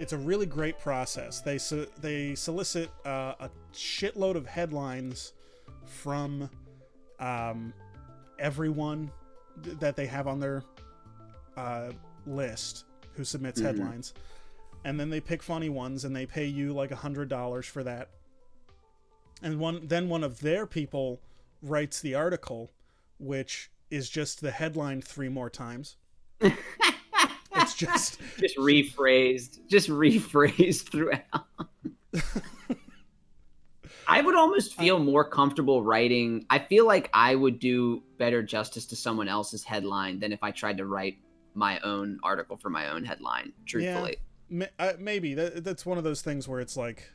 it's a really great process. They solicit a shitload of headlines from everyone that they have on their list who submits headlines, and then they pick funny ones, and they pay you like $100 for that. And one of their people writes the article, which is just the headline 3 more times. It's just rephrased throughout. I would almost feel more comfortable writing. I feel like I would do better justice to someone else's headline than if I tried to write my own article for my own headline, truthfully. Yeah, maybe. That's one of those things where it's like,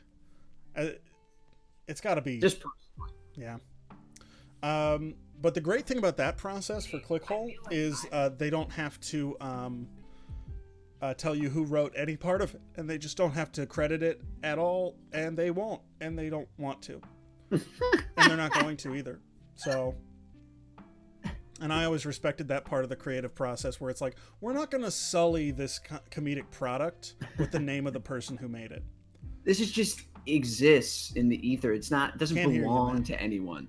it's got to be... Just personally. Yeah. But the great thing about that process for ClickHole is they don't have to tell you who wrote any part of it, and they just don't have to credit it at all, and they won't, and they don't want to. And they're not going to either. So, and I always respected that part of the creative process where it's like, we're not going to sully this comedic product with the name of the person who made it. This is just exists in the ether. It doesn't belong to anyone.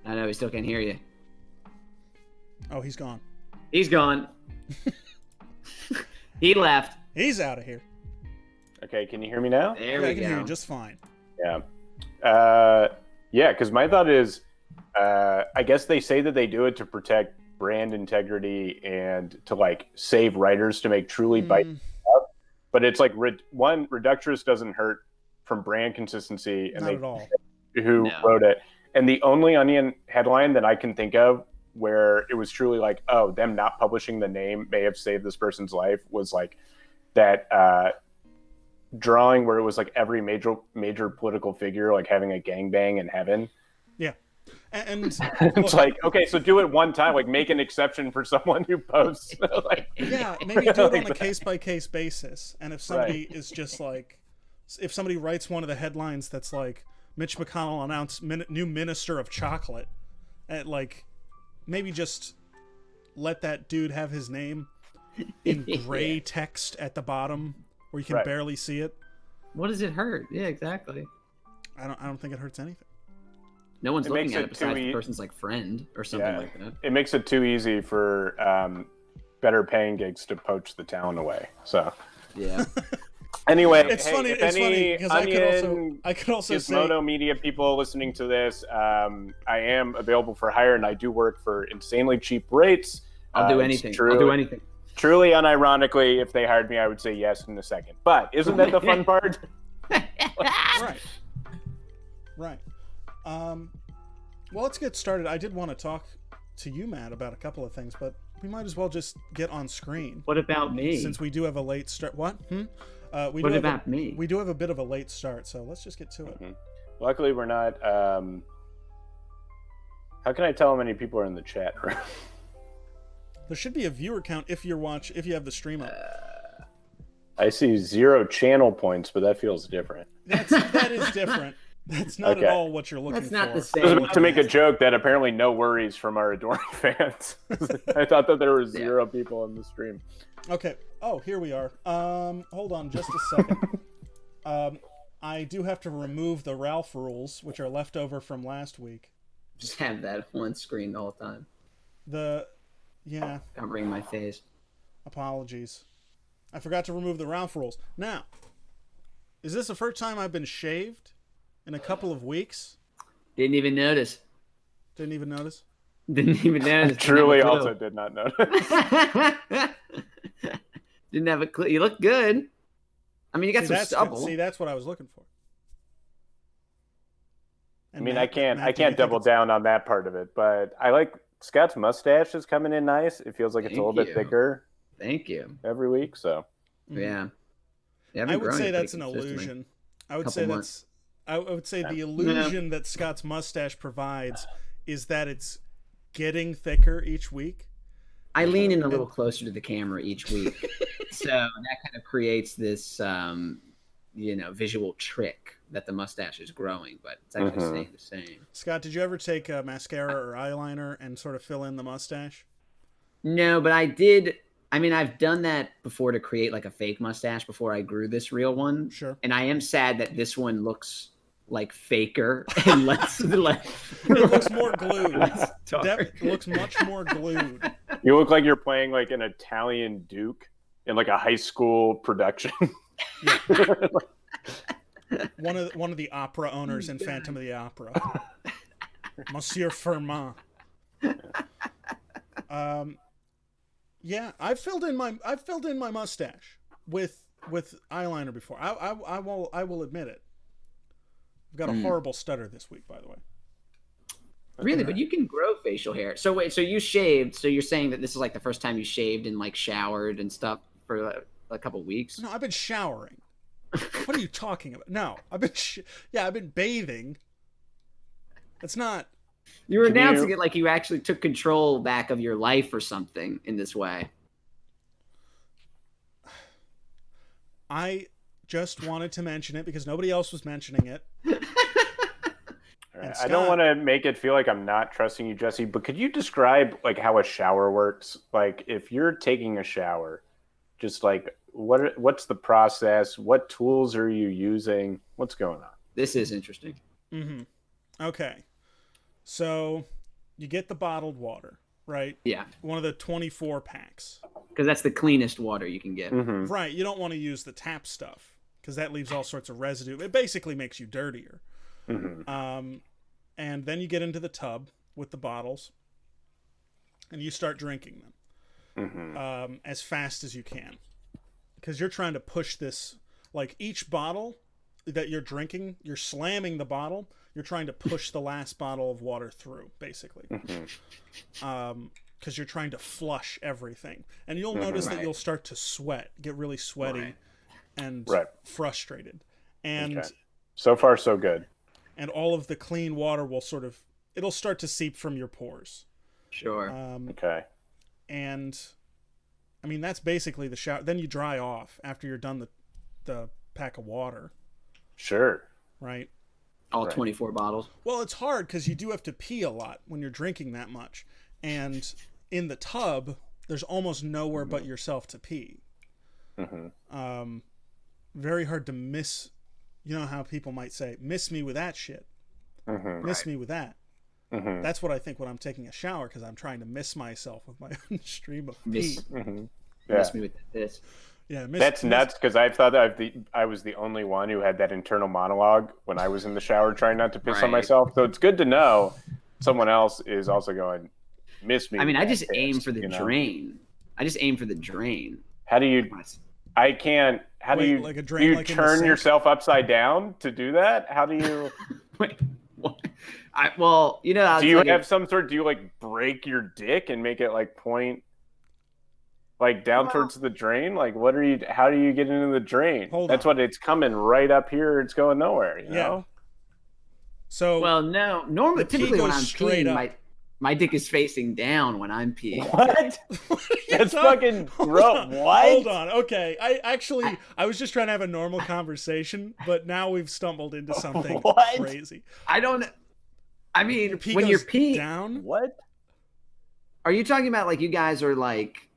I know, we still can't hear you. Oh, he's gone. He's gone. He left. He's out of here. Okay, can you hear me now? There we go. I can hear you just fine. Yeah. Yeah, because my thought is, I guess they say that they do it to protect brand integrity and to like save writers to make truly biting stuff. But it's like, one, Reductress doesn't hurt from brand consistency, and Not at all. Who wrote it. And the only Onion headline that I can think of where it was truly like, oh, them not publishing the name may have saved this person's life was like that drawing where it was like every major political figure like having a gangbang in heaven. Yeah. And it's like, okay, so do it one time, like make an exception for someone who posts. Like, yeah, maybe do it on a case-by-case basis. And if somebody is just like, if somebody writes one of the headlines that's like, Mitch McConnell announced new minister of chocolate, and like, maybe just let that dude have his name in gray text at the bottom where you can barely see it. What does it hurt? Yeah, exactly. I don't think it hurts anything. No one's looking at it besides the person's like friend or something like that. It makes it too easy for better paying gigs to poach the talent away. So yeah. Anyway, it's funny because I could also say Gizmodo Media people listening to this, I am available for hire, and I do work for insanely cheap rates. I'll do anything. I'll do anything. Truly, unironically, if they hired me, I would say yes in a second. But isn't that the fun part? Right. Well, let's get started. I did want to talk to you, Matt, about a couple of things, but we might as well just get on screen. What about me? Since we do have a late start. What? What about me? We do have a bit of a late start, so let's just get to it. Luckily, we're not... how can I tell how many people are in the chat room? There should be a viewer count if you have the stream up. I see 0 channel points, but that feels different. That is different. That's not at all what you're looking for. That's not the same. I was about to make a joke that apparently no worries from our adoring fans. I thought that there were 0 people on the stream. Okay. Oh, here we are. Hold on just a second. I do have to remove the Ralph rules, which are left over from last week. Just have that one screen the whole time. Covering my face. Apologies. I forgot to remove the Ralph rules. Now, is this the first time I've been shaved in a couple of weeks? Didn't even notice. Didn't even notice? Didn't even notice. Truly also did not notice. Didn't have a clue. You look good. I mean, you got some stubble. See, that's what I was looking for. And I mean, Matt, I can't double down on that part of it, but I like Scott's mustache is coming in nice. It feels like it's a little bit thicker. Thank you. Every week, so. Yeah. I would say that's an illusion. I would say the illusion that Scott's mustache provides is that it's getting thicker each week. I lean in a little closer to the camera each week. So that kind of creates this visual trick that the mustache is growing, but it's actually staying the same. Scott, did you ever take mascara or eyeliner and sort of fill in the mustache? No, but I did. I mean, I've done that before to create like a fake mustache before I grew this real one. Sure. And I am sad that this one looks like faker and less. It looks more glued. It looks much more glued. You look like you're playing like an Italian Duke in like a high school production. Yeah. One of the opera owners in Phantom of the Opera, Monsieur Firmin. Yeah, I've filled in my mustache with eyeliner before. I will admit it. I've got a horrible stutter this week, by the way. Really, but you can grow facial hair. So wait, so you shaved? So you're saying that this is like the first time you shaved and like showered and stuff for a couple weeks? No, I've been showering. What are you talking about? No, I've been bathing. It's not. You were announcing it like you actually took control back of your life or something in this way. I just wanted to mention it because nobody else was mentioning it. I don't want to make it feel like I'm not trusting you, Jesse, but could you describe like how a shower works? Like if you're taking a shower, just like what's the process? What tools are you using? What's going on? This is interesting. Mm-hmm. Okay. So you get the bottled water, right? Yeah. One of the 24 packs. Because that's the cleanest water you can get. Mm-hmm. Right. You don't want to use the tap stuff because that leaves all sorts of residue. It basically makes you dirtier. Mm-hmm. And then you get into the tub with the bottles and you start drinking them as fast as you can because you're trying to push this. Like each bottle that you're drinking, you're slamming the bottle. You're trying to push the last bottle of water through, basically. Because you're trying to flush everything. And you'll notice that you'll start to sweat, get really sweaty and frustrated. And so far, so good. And all of the clean water will it'll start to seep from your pores. Sure. And, I mean, that's basically the shower. Then you dry off after you're done the pack of water. Sure. Right? All 24 bottles. Well, it's hard because you do have to pee a lot when you're drinking that much. And in the tub, there's almost nowhere but yourself to pee. Very hard to miss. You know how people might say, miss me with that shit. Miss me with that. That's what I think when I'm taking a shower because I'm trying to miss myself with my own stream of pee. Miss me with this. Yeah, that's nuts because I thought that I was the only one who had that internal monologue when I was in the shower trying not to piss on myself. So it's good to know someone else is also going, miss me. I mean, I just aim for the drain. I just aim for the drain. How do you? I can't. How do you? Like a drain, do you like turn yourself upside down to do that? How do you? Wait, what? Well, you know. Do you have some sort? Do you like break your dick and make it like point? Like down towards the drain? Like what are you, how do you get into the drain? That's what it's coming right up here. It's going nowhere, you know? So, well, no, normally, typically when I'm peeing, my dick is facing down when I'm peeing. What? That's fucking gross. What? Hold on. Okay. I was just trying to have a normal conversation, but now we've stumbled into something crazy. I mean, when you're peeing down, what? Are you talking about like you guys are like,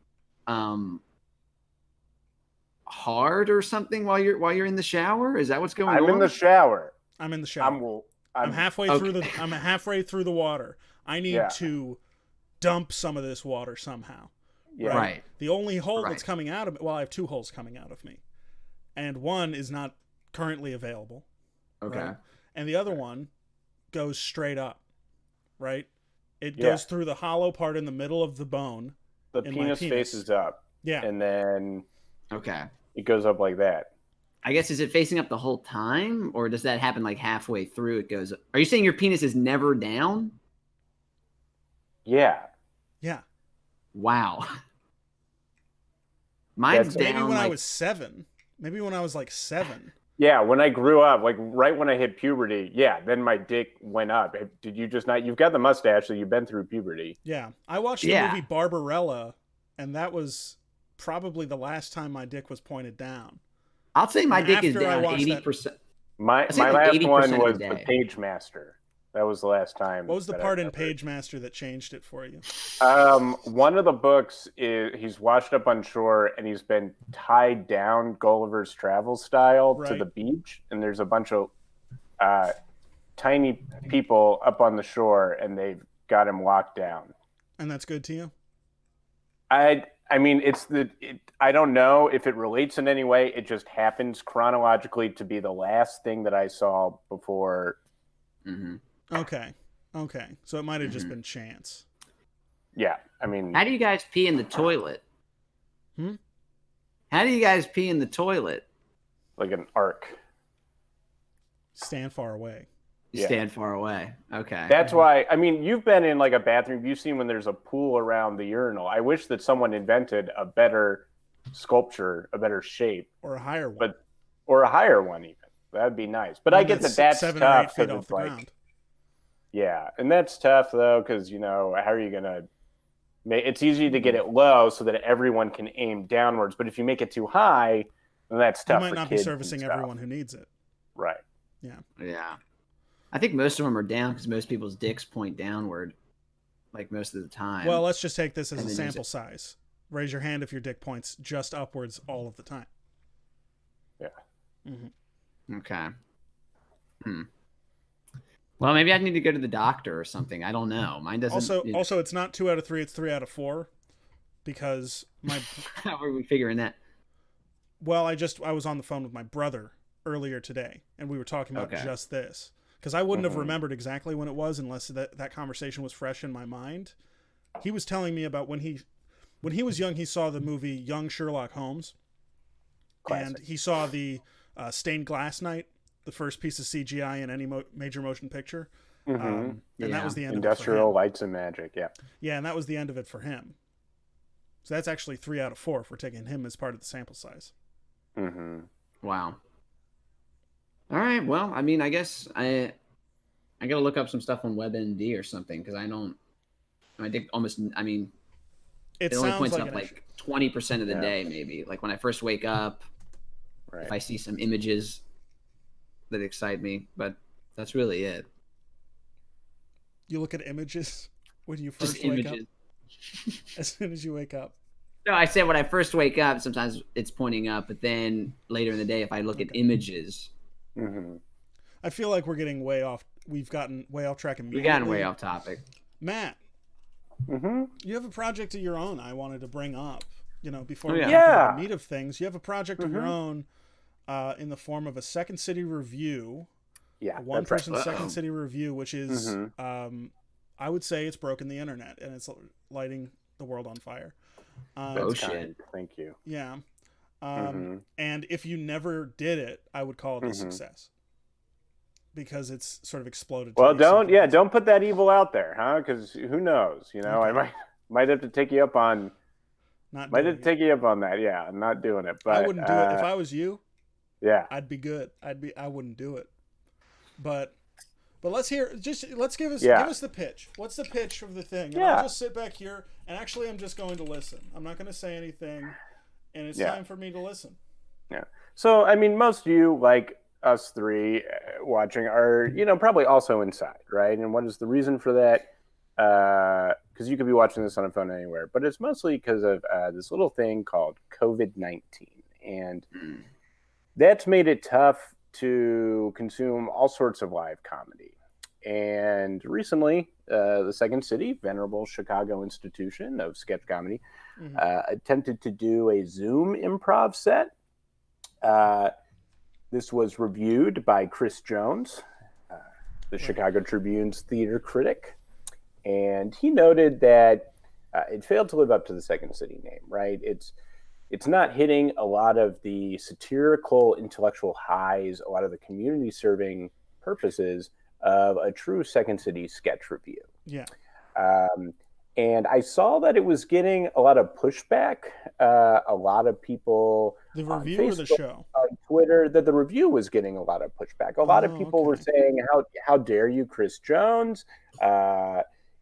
hard or something while you're in the shower? Is that what's going on? I'm in the shower. I'm halfway through the water. I need to dump some of this water somehow. Yeah. Right. The only hole that's coming out of it, well, I have two holes coming out of me. And one is not currently available. Okay. Right? And the other one goes straight up. Right? It goes through the hollow part in the middle of the bone. The penis faces up. Yeah. And then it goes up like that. I guess, is it facing up the whole time? Or does that happen like halfway through it goes up? Are you saying your penis is never down? Yeah. Yeah. Wow. Mine's down. Maybe when I was 7. Maybe when I was like 7. Yeah, when I grew up, like right when I hit puberty, then my dick went up. Did you just not? You've got the mustache, so you've been through puberty. Yeah, I watched the movie Barbarella, and that was probably the last time my dick was pointed down. I'll say my dick is down 80%. My last one was the Page Master. That was the last time. What was the that I part in remember. Page Master that changed it for you? One of the books is he's washed up on shore and he's been tied down Gulliver's Travel style to Right. the beach, and there's a bunch of tiny people up on the shore, and they've got him locked down. And that's good to you? I mean, I don't know if it relates in any way. It just happens chronologically to be the last thing that I saw before. Mm-hmm. Okay. So it might have just been chance. Yeah, I mean, How do you guys pee in the toilet? Hmm? How do you guys pee in the toilet? like an arc. Stand far away. You Yeah. stand far away. Okay. That's why, I mean, you've been in like a bathroom. You've seen when there's a pool around the urinal. I wish that someone invented a better sculpture, a better shape, Or a higher one. or a higher one even. That'd be nice. But I One get that's that's 7 or 8 tough feet because off it's the like, ground. yeah, and that's tough though because how are you gonna? It's easy to get it low so that everyone can aim downwards, but if you make it too high, then that's You tough. might for not be kids servicing and stuff. everyone who needs it. Right. Yeah. I think most of them are down because most people's dicks point downward, like most of the time. Well, let's just take this as And a then use sample size. Raise your hand if your dick points just upwards all of the time. Yeah. Mm-hmm. Okay. Well, maybe I need to go to the doctor or something. I don't know. Mine doesn't. Also, it's not 2 out of 3; it's 3 out of 4, because my How are we figuring that? well, I was on the phone with my brother earlier today, and we were talking about Okay. just this, because I wouldn't have Mhm. remembered exactly when it was unless that conversation was fresh in my mind. He was telling me about when he was young. He saw the movie Young Sherlock Holmes, Classic. and he saw the Stained Glass Night, the first piece of CGI in any major motion picture. Mhm. And that Yeah. was the end Industrial of it for him. lights and magic. Yeah. Yeah, and that was the end of it for him. So that's actually 3 out of 4 if we're taking him as part of the sample size. Mm-hmm. Wow. All right. Well, I mean, I guess I gotta look up some stuff on WebMD or something because my dick almost. I mean, It it only sounds points like up an issue. like 20% of the Yeah. day, maybe. Like when I first wake up, Right. if I see some images that excite me, but that's really it. You look at images when you Just first wake images. up. As soon as you wake up. No, I said when I first wake up, sometimes it's pointing up, but then later in the day, if I look at images, Mm-hmm. I feel like we're getting way off. We've gotten way off track we've immediately. gotten way off topic. Matt, Mm-hmm. you have a project of your own I wanted to bring up. Before Oh, we yeah. get into Yeah. the meat of things, you have a project of your own in the form of a Second City review, Yeah. a one-person right. Second City review, which is, Mhm. I would say it's broken the internet and it's lighting the world on fire. Oh, That's shit. kind. Thank you. Yeah. Mhm. And if you never did it, I would call it a Mhm. success. Because it's sort of exploded. to Well, be something else. don't put that evil out there, huh? Because who knows? I Okay. might have to take you up on Not might doing have to it. take you up on that. Yeah, I'm not doing it. But I wouldn't do it. If I was you, yeah, I'd be good. I wouldn't do it. But let's give us the pitch. What's the pitch of the thing? And Yeah. I'll just sit back here and actually I'm just going to listen. I'm not going to say anything, and it's Yeah. time for me to listen. yeah. So I mean, most of you, like us three watching, are probably also inside, right? And what is the reason for that? Because you could be watching this on a phone anywhere, but it's mostly because of this little thing called COVID-19, and that's made it tough to consume all sorts of live comedy. And recently, the Second City, venerable Chicago institution of sketch comedy, attempted to do a Zoom improv set. This was reviewed by Chris Jones, the Chicago Tribune's theater critic, and he noted that it failed to live up to the Second City name, right? It's not hitting a lot of the satirical intellectual highs, a lot of the community serving purposes of a true Second City sketch review. Yeah. And I saw that it was getting a lot of pushback. A lot of people The on review or the Facebook, show? on Twitter, that the review was getting a lot of pushback. A lot of people were okay. saying, "How dare you, Chris Jones?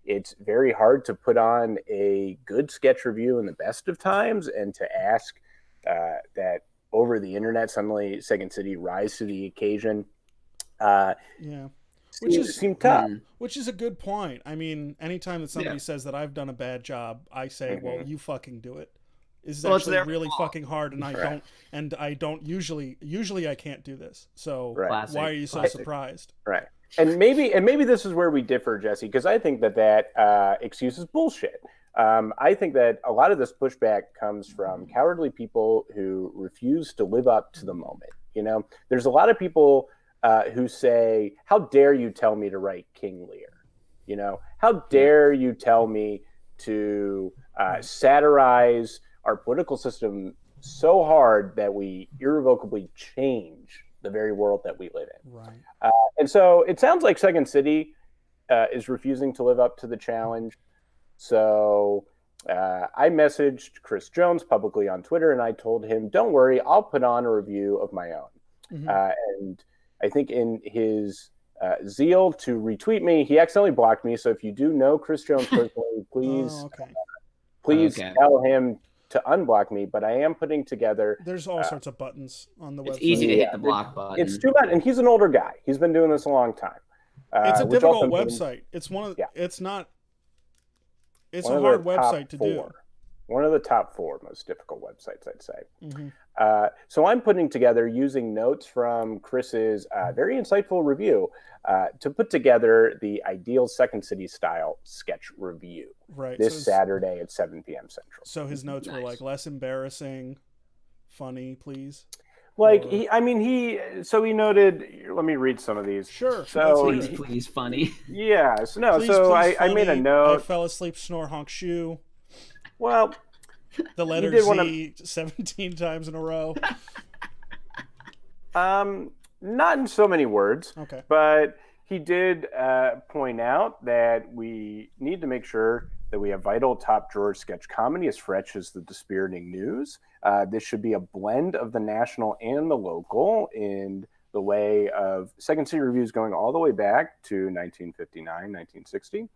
It's very hard to put on a good sketch review in the best of times, and to ask that over the internet suddenly Second City rise to the occasion." Yeah. seem tough. Which is a good point. I mean, anytime that somebody says that I've done a bad job, I say, well, you fucking do it. This is actually really fucking hard, and I don't usually I can't do this. So why are you so surprised? Right. And maybe this is where we differ, Jesse, because I think that excuse is bullshit. I think that a lot of this pushback comes from cowardly people who refuse to live up to the moment. You know, there's a lot of people who say, how dare you tell me to write King Lear? You know, how dare you tell me to satirize our political system so hard that we irrevocably change the very world that we live in. Right. And so it sounds like Second City is refusing to live up to the challenge. So I messaged Chris Jones publicly on Twitter, and I told him, don't worry, I'll put on a review of my own. And I think in his zeal to retweet me, he accidentally blocked me. So if you do know Chris Jones personally, please tell him to unblock me. But I am putting together. There's all sorts of buttons on the website. It's easy to hit the block button. It's too bad, and he's an older guy. He's been doing this a long time. It's a difficult website. It's one of. It's not. It's a hard website to do. One of the top 4 most difficult websites, I'd say. So I'm putting together, using notes from Chris's very insightful review, to put together the ideal Second City style sketch review. Right. This Saturday at 7 p.m. Central. So his notes were like less embarrassing, funny, please. Like he noted. Let me read some of these. Sure. So please, funny. Yeah. So I made a note. I fell asleep, snore, honk, shoe. Well, the letter Z 17 times in a row. Not in so many words. Okay. But he did point out that we need to make sure that we have vital top drawer sketch comedy as fresh as the dispiriting news. This should be a blend of the national and the local in the way of Second City reviews going all the way back to 1959, 1960.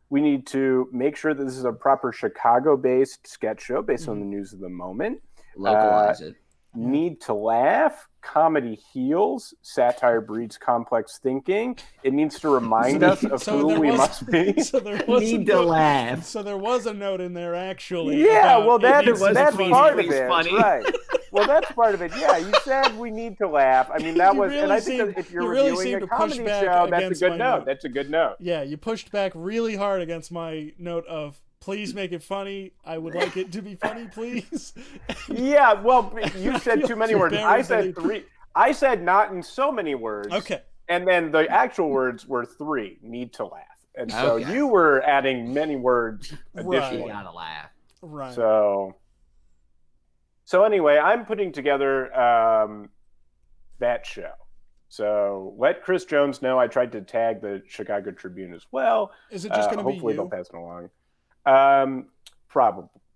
We need to make sure that this is a proper Chicago-based sketch show based on the news of the moment. Localize it. Need to laugh. Comedy heals. Satire breeds complex thinking. It needs to remind us of who we must be. So there was need to laugh. So there was a note in there, actually. Yeah, well, that's please, part please of it. Funny. Right. Well, that's part of it. Yeah, you said we need to laugh. I mean, that was, and I think that if you're reviewing a comedy show, that's a good note. That's a good note. Yeah, you pushed back really hard against my note of, please make it funny. I would like it to be funny, please. Yeah, well, you said too many words. I said 3. I said not in so many words. Okay. And then the actual words were 3. Need to laugh. And so you were adding many words additionally. You gotta laugh. Right. So anyway, I'm putting together that show. So let Chris Jones know. I tried to tag the Chicago Tribune as well. Is it just going to be you? Hopefully they'll pass it along.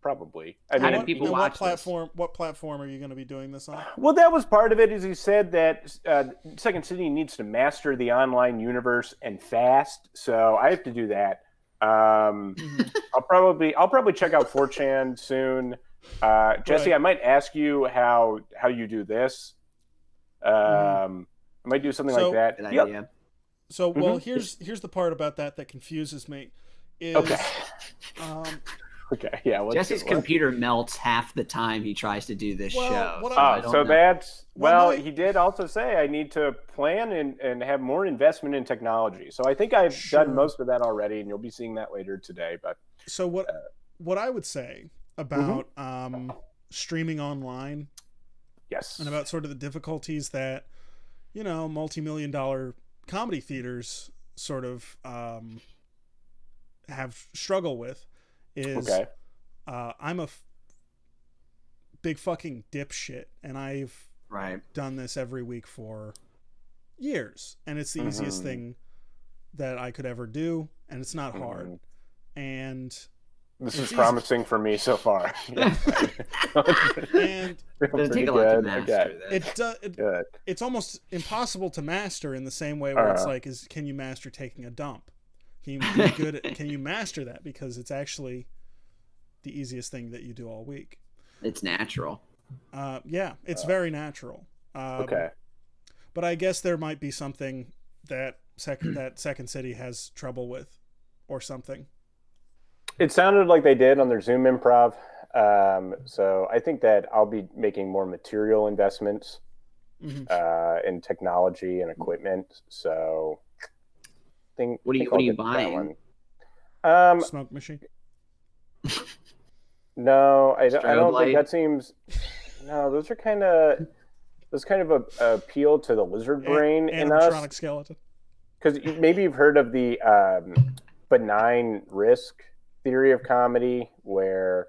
Probably. I mean, How do people watch what platform are you going to be doing this on? Well, that was part of it. Is he said that Second City needs to master the online universe and fast. So I have to do that. I'll probably check out 4chan soon. Jesse, Right. I might ask you how you do this. I might do something like that. Good idea. So, well, here's the part about that confuses me. Is, Okay. Okay. Yeah. Jesse's computer melts half the time he tries to do this show. He did also say I need to plan and have more investment in technology. So I think I've done most of that already, and you'll be seeing that later today. But so what I would say about streaming online, yes, and about sort of the difficulties that multi-million-dollar comedy theaters sort of have struggle with is I'm a big fucking dipshit, and I've done this every week for years, and it's the easiest thing that I could ever do, and it's not hard. And this is promising for me so far. And it'll take a lot to master that. It's almost impossible to master in the same way where it's like, can you master taking a dump? Can you master that? Because it's actually the easiest thing that you do all week. It's natural. Yeah, it's very natural. But I guess there might be something that second city has trouble with, or something. It sounded like they did on their Zoom improv. So I think that I'll be making more material investments in technology and equipment. So what are you buying? Smoke machine. No, I don't light? think that seems. No, those kind of a appeal to the lizard brain in us. Animatronic skeleton. Because maybe you've heard of the benign risk theory of comedy, where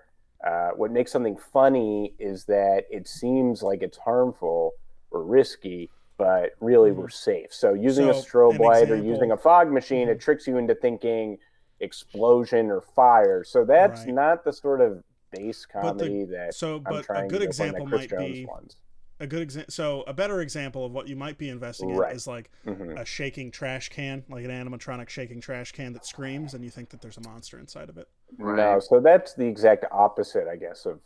what makes something funny is that it seems like it's harmful or risky, but really we're safe. So using a strobe light or using a fog machine, it tricks you into thinking explosion or fire. So that's not the sort of base comedy I'm trying to go for, that Chris Jones ones. A good example. So a better example of what you might be investing in is like a shaking trash can, like an animatronic shaking trash can that screams, and you think that there's a monster inside of it. No, so that's the exact opposite, I guess, of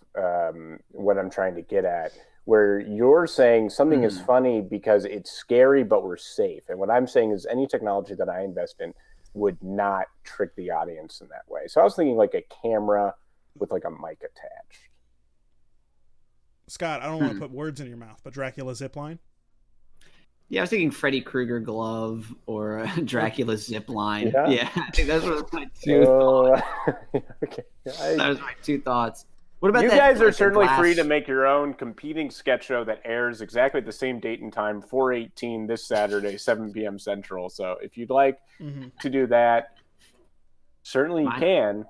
what I'm trying to get at. Where you're saying something is funny because it's scary, but we're safe. And what I'm saying is any technology that I invest in would not trick the audience in that way. So I was thinking like a camera with like a mic attached. Scott, I don't want to put words in your mouth, but Dracula zipline? Yeah, I was thinking Freddy Krueger glove or Dracula zipline. Yeah, I think those were my two thoughts. Okay. That was my two thoughts. What about you that, guys are like, certainly free to make your own competing sketch show that airs exactly at the same date and time, 4/18 this Saturday, 7 p.m. Central. So if you'd like to do that, certainly you can.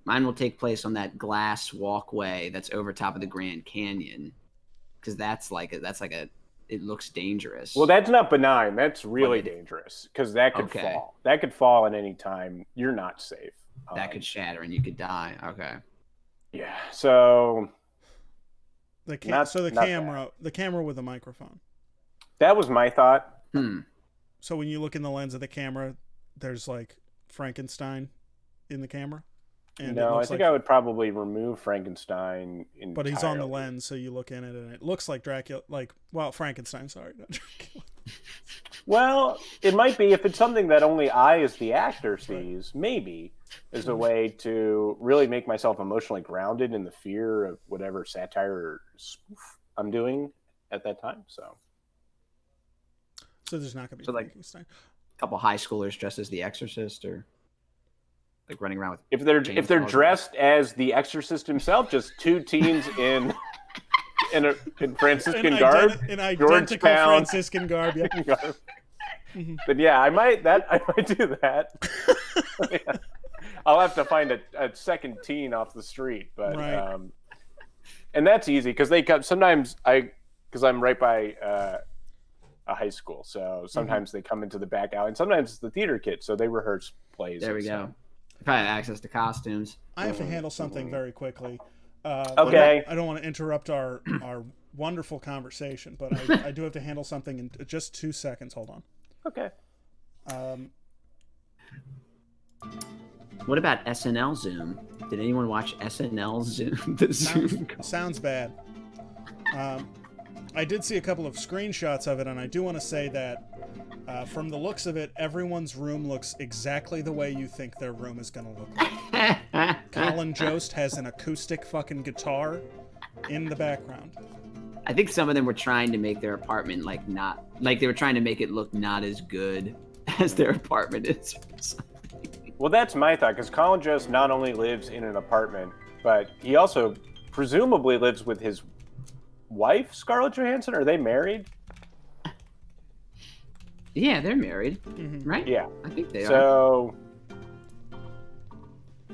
Mine will take place on that glass walkway that's over top of the Grand Canyon, because it looks dangerous. Well, that's not benign. That's really dangerous, because that could fall. That could fall at any time. You're not safe. That could shatter and you could die. Okay. Yeah. So the camera with a microphone. That was my thought. So when you look in the lens of the camera, there's like Frankenstein in the camera. And no, I think I would probably remove Frankenstein entirely. But he's on the lens, so you look in it, and it looks like Dracula. Frankenstein. Sorry, not Dracula. Well, it might be if it's something that only I, as the actor, sees. Maybe is a way to really make myself emotionally grounded in the fear of whatever satire or spoof I'm doing at that time. So there's not going to be Frankenstein. A couple high schoolers dressed as the Exorcist, or like running around with. If they're dressed as the Exorcist himself, just two teens in Franciscan garb, in identical Franciscan garb. Yeah. But yeah, I might do that. Yeah. I'll have to find a second teen off the street, but and that's easy because they come sometimes. Because I'm right by a high school, so sometimes they come into the back alley, and sometimes it's the theater kids, so they rehearse plays. There we go. Probably have access to costumes. I have to handle something very quickly. Okay. I don't want to interrupt our wonderful conversation, but I do have to handle something in just 2 seconds. Hold on. Okay. What about SNL Zoom? Did anyone watch SNL Zoom? Sounds bad. I did see a couple of screenshots of it, and I do want to say that from the looks of it, everyone's room looks exactly the way you think their room is going to look like. Colin Jost has an acoustic fucking guitar in the background. I think some of them were trying to make their apartment they were trying to make it look not as good as their apartment is. Well, that's my thought, because Colin Jost not only lives in an apartment, but he also presumably lives with his wife, Scarlett Johansson. Are they married? Yeah, they're married, right? Yeah, I think they are. So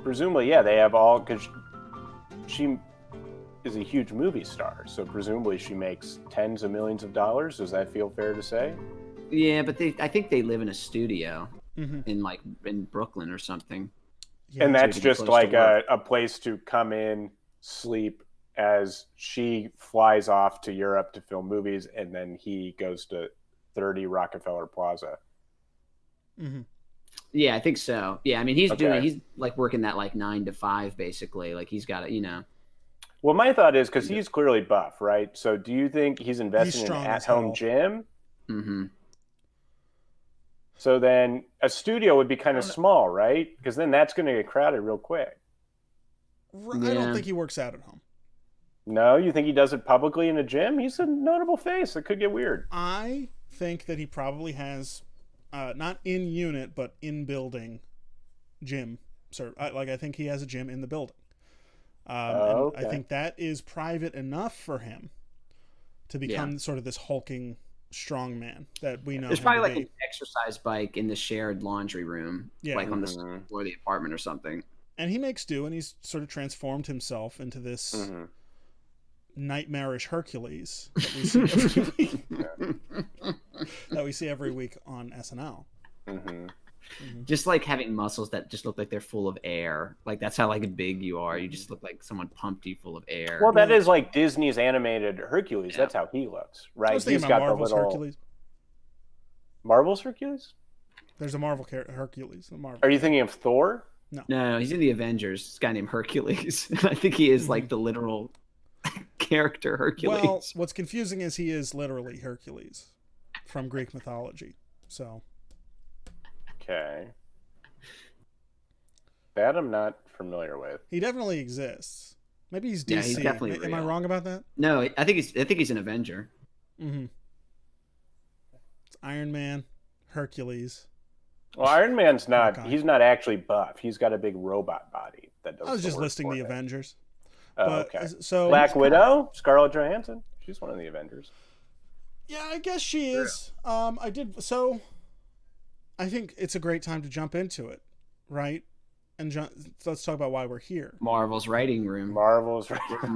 presumably, yeah, they have all, because she is a huge movie star. So presumably, she makes tens of millions of dollars. Does that feel fair to say? Yeah, but I think they live in a studio in Brooklyn or something. Yeah, and that's just like a place to come in, sleep, as she flies off to Europe to film movies, and then he goes to 30 Rockefeller Plaza. Yeah, I think so. Yeah, I mean, he's like working that like 9 to 5 basically. Like he's got it, Well, my thought is, because he's clearly buff, right? So do you think he's investing in an at-home gym? So then a studio would be kind of small, right? Because then that's going to get crowded real quick. I don't think he works out at home. No, you think he does it publicly in a gym? He's a notable face. It could get weird. I think that he probably has, not in unit, but in building gym. So, I think he has a gym in the building. Okay. And I think that is private enough for him to become sort of this hulking strong man that we know. There's probably like an exercise bike in the shared laundry room, like on the second floor of the apartment or something. And he makes do, and he's sort of transformed himself into this nightmarish Hercules that we see every week. That we see every week on SNL. Just like having muscles that just look like they're full of air. Like that's how like big you are. You just look like someone pumped you full of air. Well, that is like Disney's animated Hercules. That's how he looks, right? I was thinking about Marvel's Hercules. Marvel's Hercules? There's a Marvel Hercules. Marvel. Are you thinking of Thor? No, he's in the Avengers. This guy named Hercules. I think he is like the literal character Hercules. Well, what's confusing is he is literally Hercules from Greek mythology. So. Okay. That I'm not familiar with. He definitely exists. Maybe he's DC. Yeah, he's definitely Am I wrong about that? No, I think he's an Avenger. It's Iron Man, Hercules. Well, Iron Man's not. He's not actually buff. He's got a big robot body that does. I was just listing the Avengers. Okay. So Black Widow, Scarlett Johansson. She's one of the Avengers. Yeah, I guess she is. I think it's a great time to jump into it, right? And let's talk about why we're here. Marvel's writing room. We're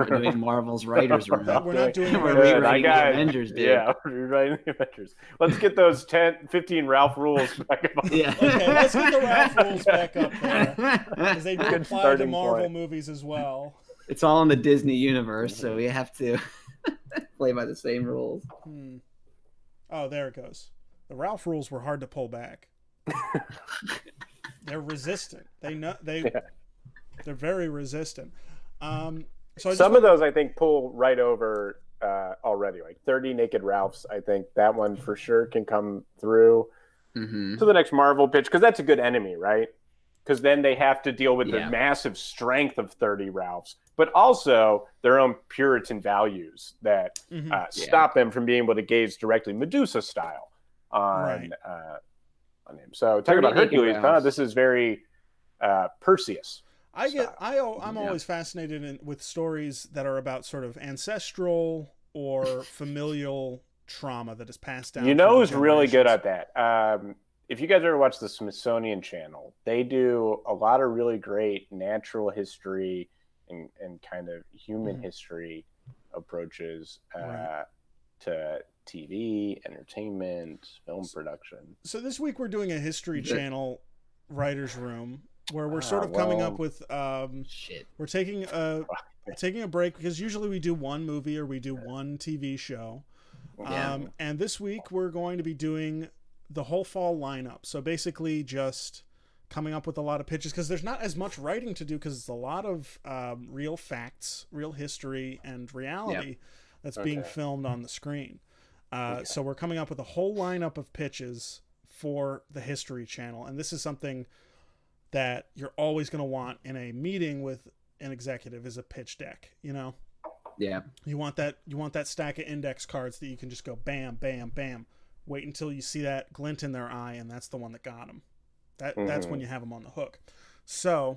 doing Marvel's writers room. We're not doing. We're rewriting the Avengers, dude. Yeah, we're rewriting the Avengers. Let's get those 15 Ralph rules back up. Yeah. Okay, let's get the Ralph rules back up there because they do apply to Marvel movies as well. It's all in the Disney universe, so we have to play by the same rules. Oh, there it goes. The Ralph rules were hard to pull back. They're resistant. They're very resistant. So some of those I think pull right over already. Like 30 Naked Ralphs, I think that one for sure can come through to the next Marvel pitch because that's a good enemy, right? Because then they have to deal with the massive strength of 30 Ralphs, but also their own Puritan values that stop them from being able to gaze directly Medusa style on him. So talking about Hercules, this is very Perseus. I'm always fascinated with stories that are about sort of ancestral or familial trauma that is passed down. You know who's really good at that? If you guys ever watch the Smithsonian Channel, they do a lot of really great natural history and kind of human history approaches to TV, entertainment, film production. So this week we're doing a History Channel writers' room where we're sort of coming up with we're taking a break because usually we do one movie or we do one TV show. And this week we're going to be doing the whole fall lineup. So basically just coming up with a lot of pitches because there's not as much writing to do because it's a lot of real facts, real history, and reality that's being filmed on the screen. So we're coming up with a whole lineup of pitches for the History Channel. And this is something that you're always going to want in a meeting with an executive is a pitch deck, you know? Yeah. You want that stack of index cards that you can just go bam, bam, bam. Wait until you see that glint in their eye, and that's the one that got them. That's when you have them on the hook. So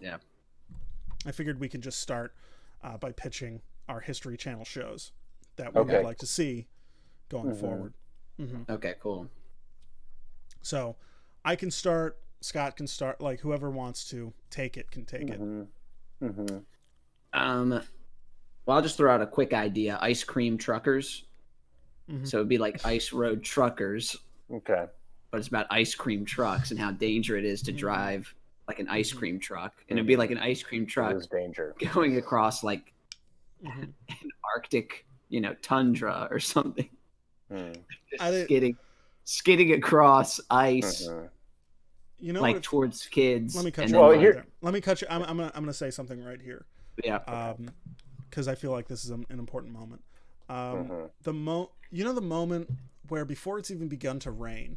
I figured we could just start by pitching our History Channel shows that we would like to see going forward. Okay, cool. So I can start, Scott can start, like whoever wants to take it can take it. Well, I'll just throw out a quick idea. Ice cream truckers. So it'd be like Ice Road Truckers. Okay. But it's about ice cream trucks and how dangerous it is to drive like an ice cream truck. And it'd be like an ice cream truck going across like an Arctic, tundra or something. Just skidding across ice. Like towards kids. Let me cut you off there. Let me cut you. I'm gonna say something right here. Yeah. Because I feel like this is an important moment. The moment where before it's even begun to rain,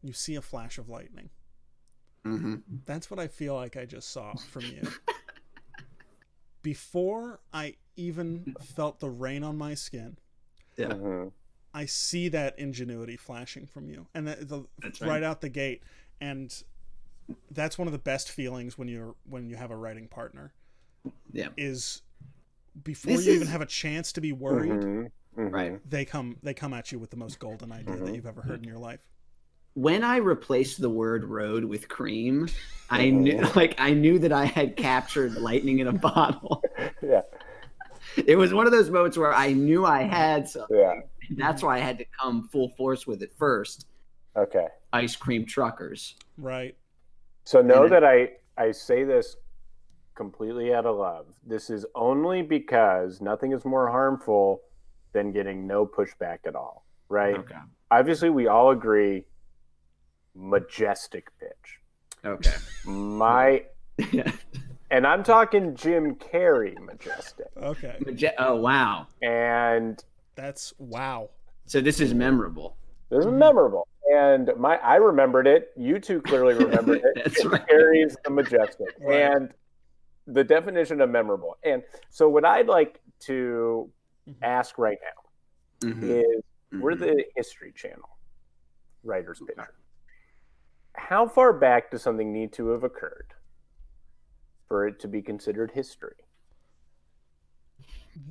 you see a flash of lightning. Mm-hmm. That's what I feel like I just saw from you. Before I even felt the rain on my skin, Yeah. Mm-hmm. I see that ingenuity flashing from you, and That's right out the gate. And that's one of the best feelings when you have a writing partner. Yeah. Is before you even have a chance to be worried, Mm-hmm. Mm-hmm. Right. they come at you with the most golden idea that you've ever heard in your life. When I replaced the word road with cream, I knew that I had captured lightning in a bottle. Yeah. It was one of those moments where I knew I had something. Yeah. And that's why I had to come full force with it first. Okay. Ice cream truckers. Right. So know that I say this completely out of love. This is only because nothing is more harmful than getting no pushback at all, right? Okay. Obviously, we all agree, majestic pitch. Okay. And I'm talking Jim Carrey majestic. Okay. Oh, wow. And That's wow. So this is memorable. this is memorable. And I remembered it. You two clearly remembered it. That's Jim right. Carrey's the majestic. Right. And the definition of memorable. And so what I'd like to ask right now Mhm. is we're the History Channel writer's pitcher. How far back does something need to have occurred for it to be considered history?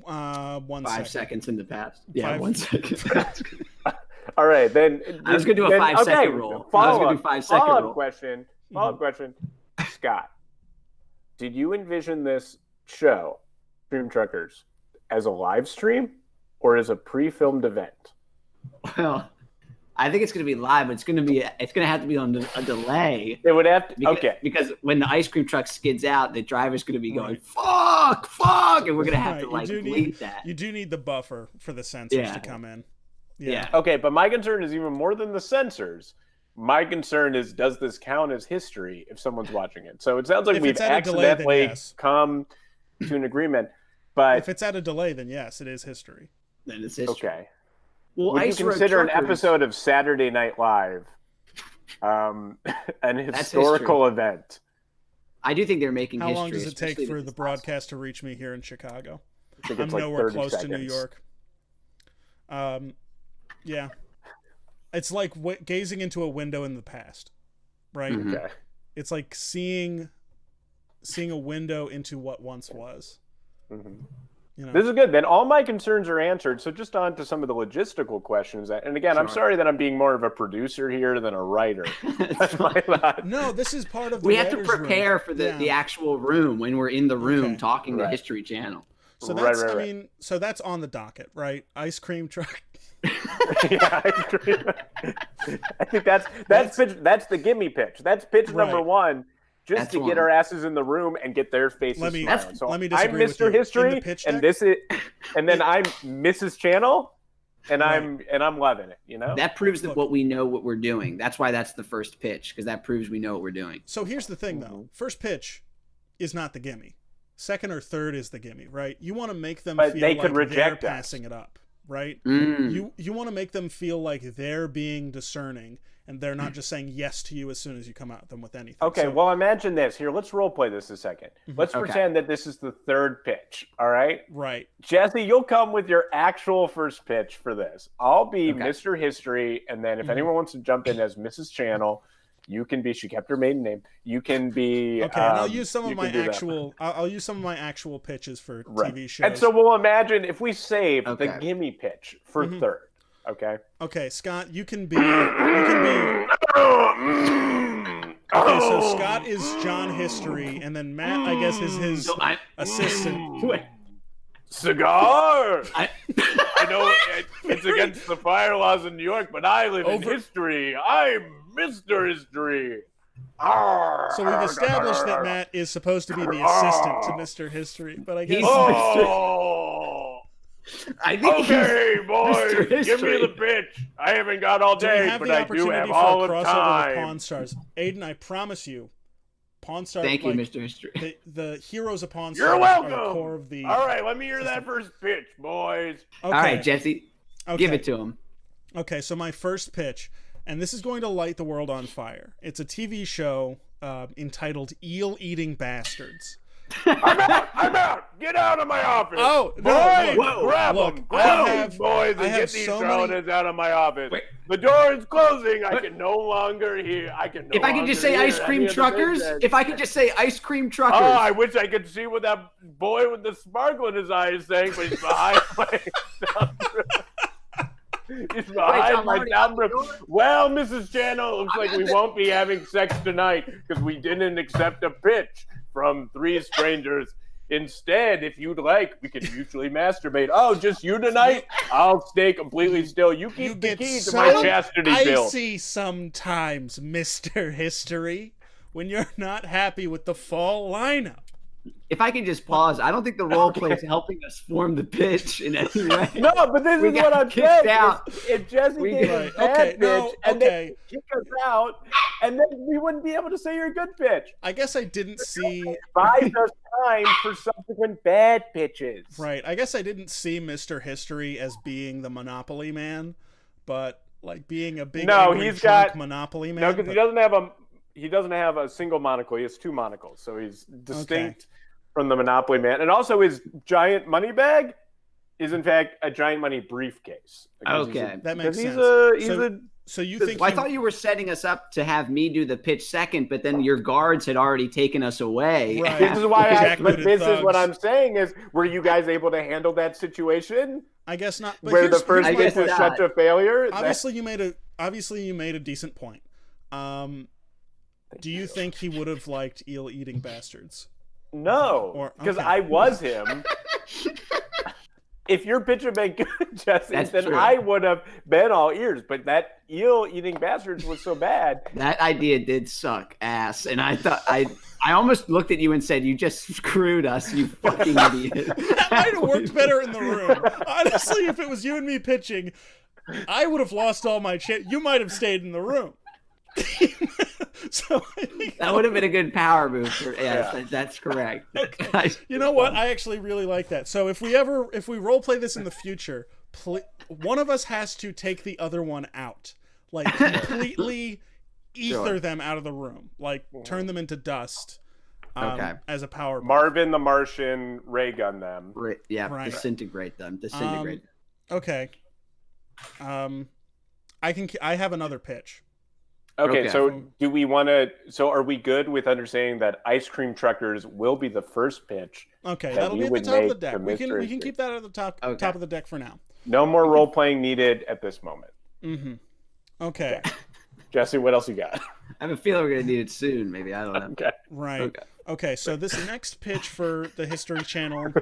1 5 second. seconds in the past. Yeah, 5 1 second. All right, then I was going to do a 5-second roll. I was going to do 5-second Follow-up roll. question. Follow-up question. Scott, did you envision this show, Stream Truckers, as a live stream or as a pre-filmed event? Well, I think it's going to be live, but it's going to have to be on a delay. It would have to. Because, because when the ice cream truck skids out, the driver's going to be going, fuck, and we're going to have to bleep that. You do need the buffer for the sensors to come in. Yeah. Okay, but my concern is even more than the censors. My concern is, does this count as history if someone's watching it? So it sounds like we've accidentally come to an agreement. But if it's at a delay, then yes, it is history. Then it's history. Okay. Well, would you consider an episode of Saturday Night Live an historical event? I do think they're making history. How long does it take for the broadcast to reach me here in Chicago? I'm nowhere close to New York. Yeah. It's like gazing into a window in the past, right? Mm-hmm. Okay. It's like seeing a window into what once was. Mm-hmm. You know? This is good. Then all my concerns are answered. So just on to some of the logistical questions. And again, I'm sorry that I'm being more of a producer here than a writer. That's my thought. No, this is part of the we have to prepare for the actual room when we're in the room talking to History Channel. So that's I mean, so that's on the docket, right? Ice cream truck. Yeah, I think that's the gimme pitch. That's pitch number one. Just to get our asses in the room and get their faces smiling. So let me I'm disagree Mr. History, and this is, and then I'm Mrs. Channel, and I'm loving it. You know, that proves that what we know what we're doing. That's why that's the first pitch, because that proves we know what we're doing. So here's the thing, though. First pitch is not the gimme. Second or third is the gimme, right? You want to make them feel they could like reject they're passing it up, right? Mm. You want to make them feel like they're being discerning. And they're not just saying yes to you as soon as you come at them with anything. Okay, well, imagine this. Here, let's role play this a second. Let's pretend that this is the third pitch, all right? Right. Jesse, you'll come with your actual first pitch for this. I'll be Mr. History, and then if anyone wants to jump in as Mrs. Channel, you can be, she kept her maiden name, you can be... Okay, and I'll use some of my I'll use some of my actual pitches for TV shows. And so we'll imagine if we save the gimme pitch for third. Okay. Okay, Scott, you can be. Okay, so Scott is John History, and then Matt, I guess, is his assistant. Cigar. I know it's against the fire laws in New York, but I live in history. I'm Mr. History. So we've established that Matt is supposed to be the assistant to Mr. History, but I guess. I think okay, boys, give me the pitch. I haven't got all day, but I do have all of time. Pawn Stars. Aiden, I promise you, Pawn Stars. Thank you, Mr. History. The heroes of Pawn Stars. You're welcome. Are the core of the. All right, let me hear that first pitch, boys. Okay. All right, Jesse, give it to him. Okay, so my first pitch. and this is going to light the world on fire. It's a TV show entitled Eel-Eating Bastards. I'm out! Get out of my office! Oh, boys, no, grab look, them! Grab these boys and have get these so fellas out of my office. Wait. The door is closing. I can no longer hear. If I could just say ice cream truckers. If I could just say ice cream truckers. Oh, I wish I could see what that boy with the sparkle in his eye is saying, but he's behind my soundproof. He's behind my soundproof. Well, Mrs. Channel, it looks like we won't be having sex tonight because we didn't accept a pitch from 3 strangers. Instead, if you'd like, we can mutually masturbate. Oh, just you tonight? I'll stay completely still. You keep the key to my chastity bill. I see sometimes, Mr. History, when you're not happy with the fall lineup. If I can just pause, I don't think the role play is helping us form the pitch in any way. No, but this is what I'm saying. If Jesse gave Right. a bad pitch and okay. then kick us out, and then we wouldn't be able to say you're a good pitch. I guess I didn't see. Buys us time for subsequent bad pitches. Right. I guess I didn't see Mr. History as being the Monopoly man, but like being a big he's got Monopoly man. No, because he doesn't have a single monocle. He has 2 monocles, so he's distinct from the Monopoly man. And also, his giant money bag is in fact a giant money briefcase. Okay, that makes sense. So you think? Well, I thought you were setting us up to have me do the pitch second, but then your guards had already taken us away. Right. This is why. But this thugs. is what I'm saying: is were you guys able to handle that situation? I guess not. But where the first pitch was such a failure. Obviously, you made a decent point. Do you think he would have liked Eel-Eating Bastards? No, because I was him. If your pitch had been good, Jesse, then true. I would have been all ears. But that Eel-Eating Bastards was so bad. That idea did suck ass, and I thought I almost looked at you and said, "You just screwed us, you fucking idiot." That might have worked better in the room. Honestly, if it was you and me pitching, I would have lost all my chance. You might have stayed in the room. So that would have been a good power move. That's correct. Okay. You know what? I actually really like that. So if we role play this in the future, one of us has to take the other one out, like completely ether them out of the room, like turn them into dust. As a power move. Marvin the Martian ray gun them. Right. Disintegrate them. Okay. I have another pitch. Okay, so do we want to? So are we good with understanding that ice cream truckers will be the first pitch? Okay, that'll be at the top of the deck. We can keep that at the top of the deck for now. No more role playing needed at this moment. Mm-hmm. Okay. Jesse, what else you got? I have a feeling we're gonna need it soon. Maybe I don't know. Okay. Right. Okay. So this next pitch for the History Channel,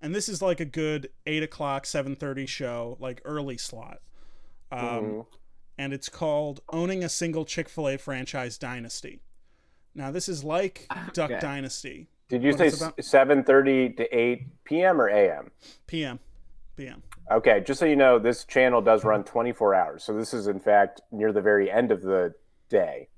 and this is like a good 8 o'clock, 7:30 show, like early slot. And it's called Owning a Single Chick-fil-A Franchise Dynasty. Now, this is like Duck Dynasty. Did you say 7:30 to 8 p.m. or a.m.? PM. Okay, just so you know, this channel does run 24 hours. So this is, in fact, near the very end of the day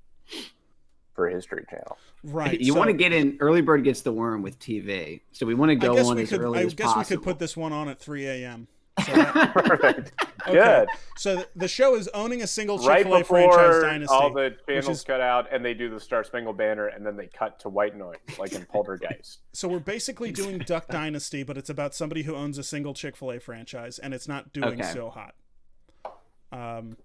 for History Channel. Right. You want to get in, early bird gets the worm with TV. So we want to go on as early as possible. I guess we could put this one on at 3 a.m. Perfect. Okay. Good. So the show is Owning a Single Chick-fil-A Franchise Dynasty. All the channels cut out, and they do the Star Spangled Banner, and then they cut to white noise, like in Poltergeist. So we're basically doing Duck Dynasty, but it's about somebody who owns a single Chick-fil-A franchise, and it's not doing so hot.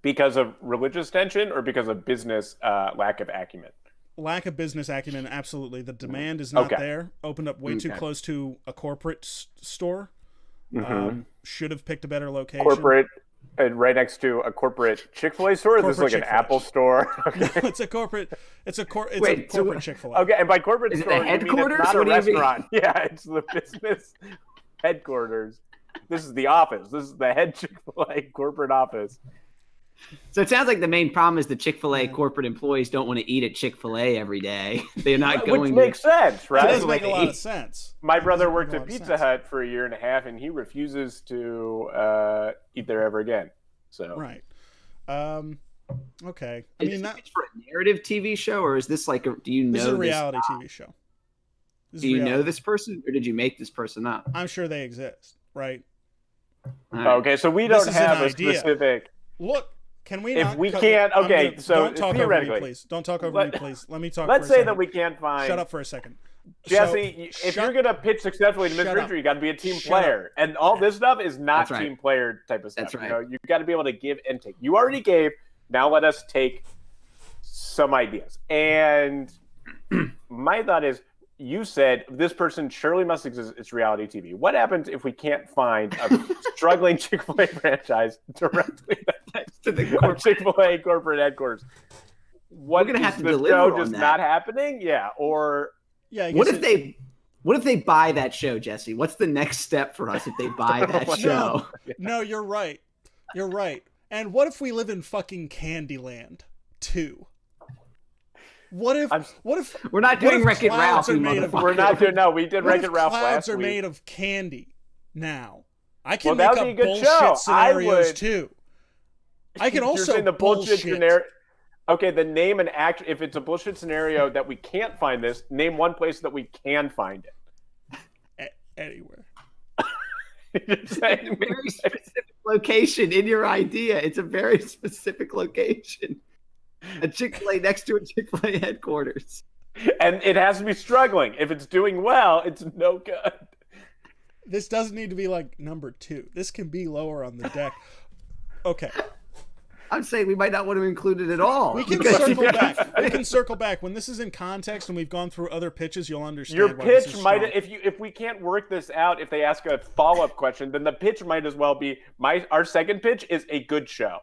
Because of religious tension, or because of business lack of acumen? Lack of business acumen, absolutely. The demand is not there. Opened up way too close to a corporate store. Should have picked a better location. Corporate, right next to a corporate Chick-fil-A store. Or is this like an Apple store? No, it's a corporate Chick-fil-A. Okay, and by corporate store, the headquarters? It's not a restaurant. Yeah, it's the business headquarters. This is the office. This is the head Chick-fil-A corporate office. So it sounds like the main problem is the Chick-fil-A corporate employees don't want to eat at Chick-fil-A every day. They're not going. Which makes sense, right? It does make a lot of sense. My brother worked at Pizza Hut for a year and a half, and he refuses to eat there ever again. So right. Okay. I mean, that's for a narrative TV show, or is this like do you know? This is a reality TV show. Do you know this person, or did you make this person up? I'm sure they exist, right? Okay, so we don't have a specific. Look, Can we? If not we cut- can't, I'm okay. gonna- So don't talk over me, theoretically, please. Don't talk over me, please. Let me talk. let's for a say second. that we can't find. Shut up for a second. Jesse, So, if you're gonna pitch successfully to Shut Mr. up. History, you got to be a team Shut player, and all this stuff is not That's right. team player type of stuff. That's right. You know, you got to be able to give and take. You already gave. Now let us take some ideas. And my thought is, you said this person surely must exist. It's reality TV. What happens if we can't find a struggling Chick-fil-A franchise directly next to the Chick-fil-A corporate headquarters? What, We're gonna have to the deliver show on just that. not happening? Yeah, or Yeah. I What guess if they buy that show, Jesse? What's the next step for us if they buy that show? No, you're right. You're right. And what if we live in fucking Candyland too? What if? We're not doing if Wreck-It Ralph, clouds are you made of- motherfucker. we're not doing. No, we did What Wreck-It if Ralph clouds last are week. made of candy now? I can Well, make that would up be a good bullshit show. scenarios would- too. I can You're also saying the bullshit bullshit. scenario. Okay, then name an act. If it's a bullshit scenario that we can't find this, name one place that we can find it. Anywhere. You're saying A very specific location in your idea. It's a very specific location. A Chick-fil-A next to a Chick-fil-A headquarters. and it has to be struggling. If it's doing well, it's no good. This doesn't need to be like number 2. This can be lower on the deck. Okay. I'm saying we might not want to include it at all. We can because- circle back. We can circle back when this is in context and we've gone through other pitches. You'll understand. Your why this pitch is might, strong. if we can't work this out, if they ask a follow-up question, then the pitch might as well be our second pitch is a good show.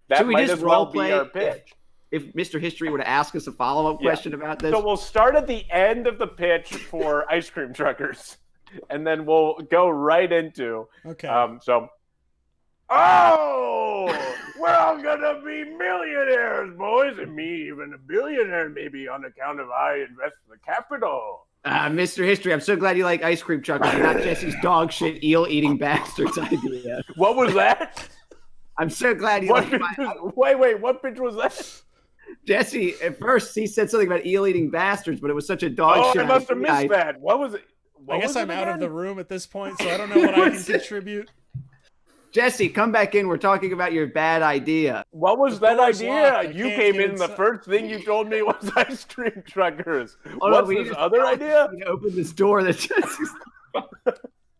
That Should we might just as well role be play our pitch. If Mr. History were to ask us a follow-up question about this? So we'll start at the end of the pitch for ice cream truckers, and then we'll go right into. Okay. We're all gonna be millionaires, boys, and me even a billionaire, maybe on account of I invest the capital. Mr. History, I'm so glad you like ice cream truckers, and not Jesse's dog shit eel-eating bastards idea. What was that? I'm so glad you What like pitch my... wait, what pitch was that? Jesse, at first, he said something about eel-eating bastards, but it was such a dog shit I must have idea. missed that. What was it? I guess I'm out of the room at this point, so I don't know what I can contribute. Jesse, come back in. We're talking about your bad idea. What was The that door's idea? locked. I You can't came get in, the inside. first thing you told me was ice cream truckers. Oh, no, What's we this need to other idea? Open this door that Jesse's...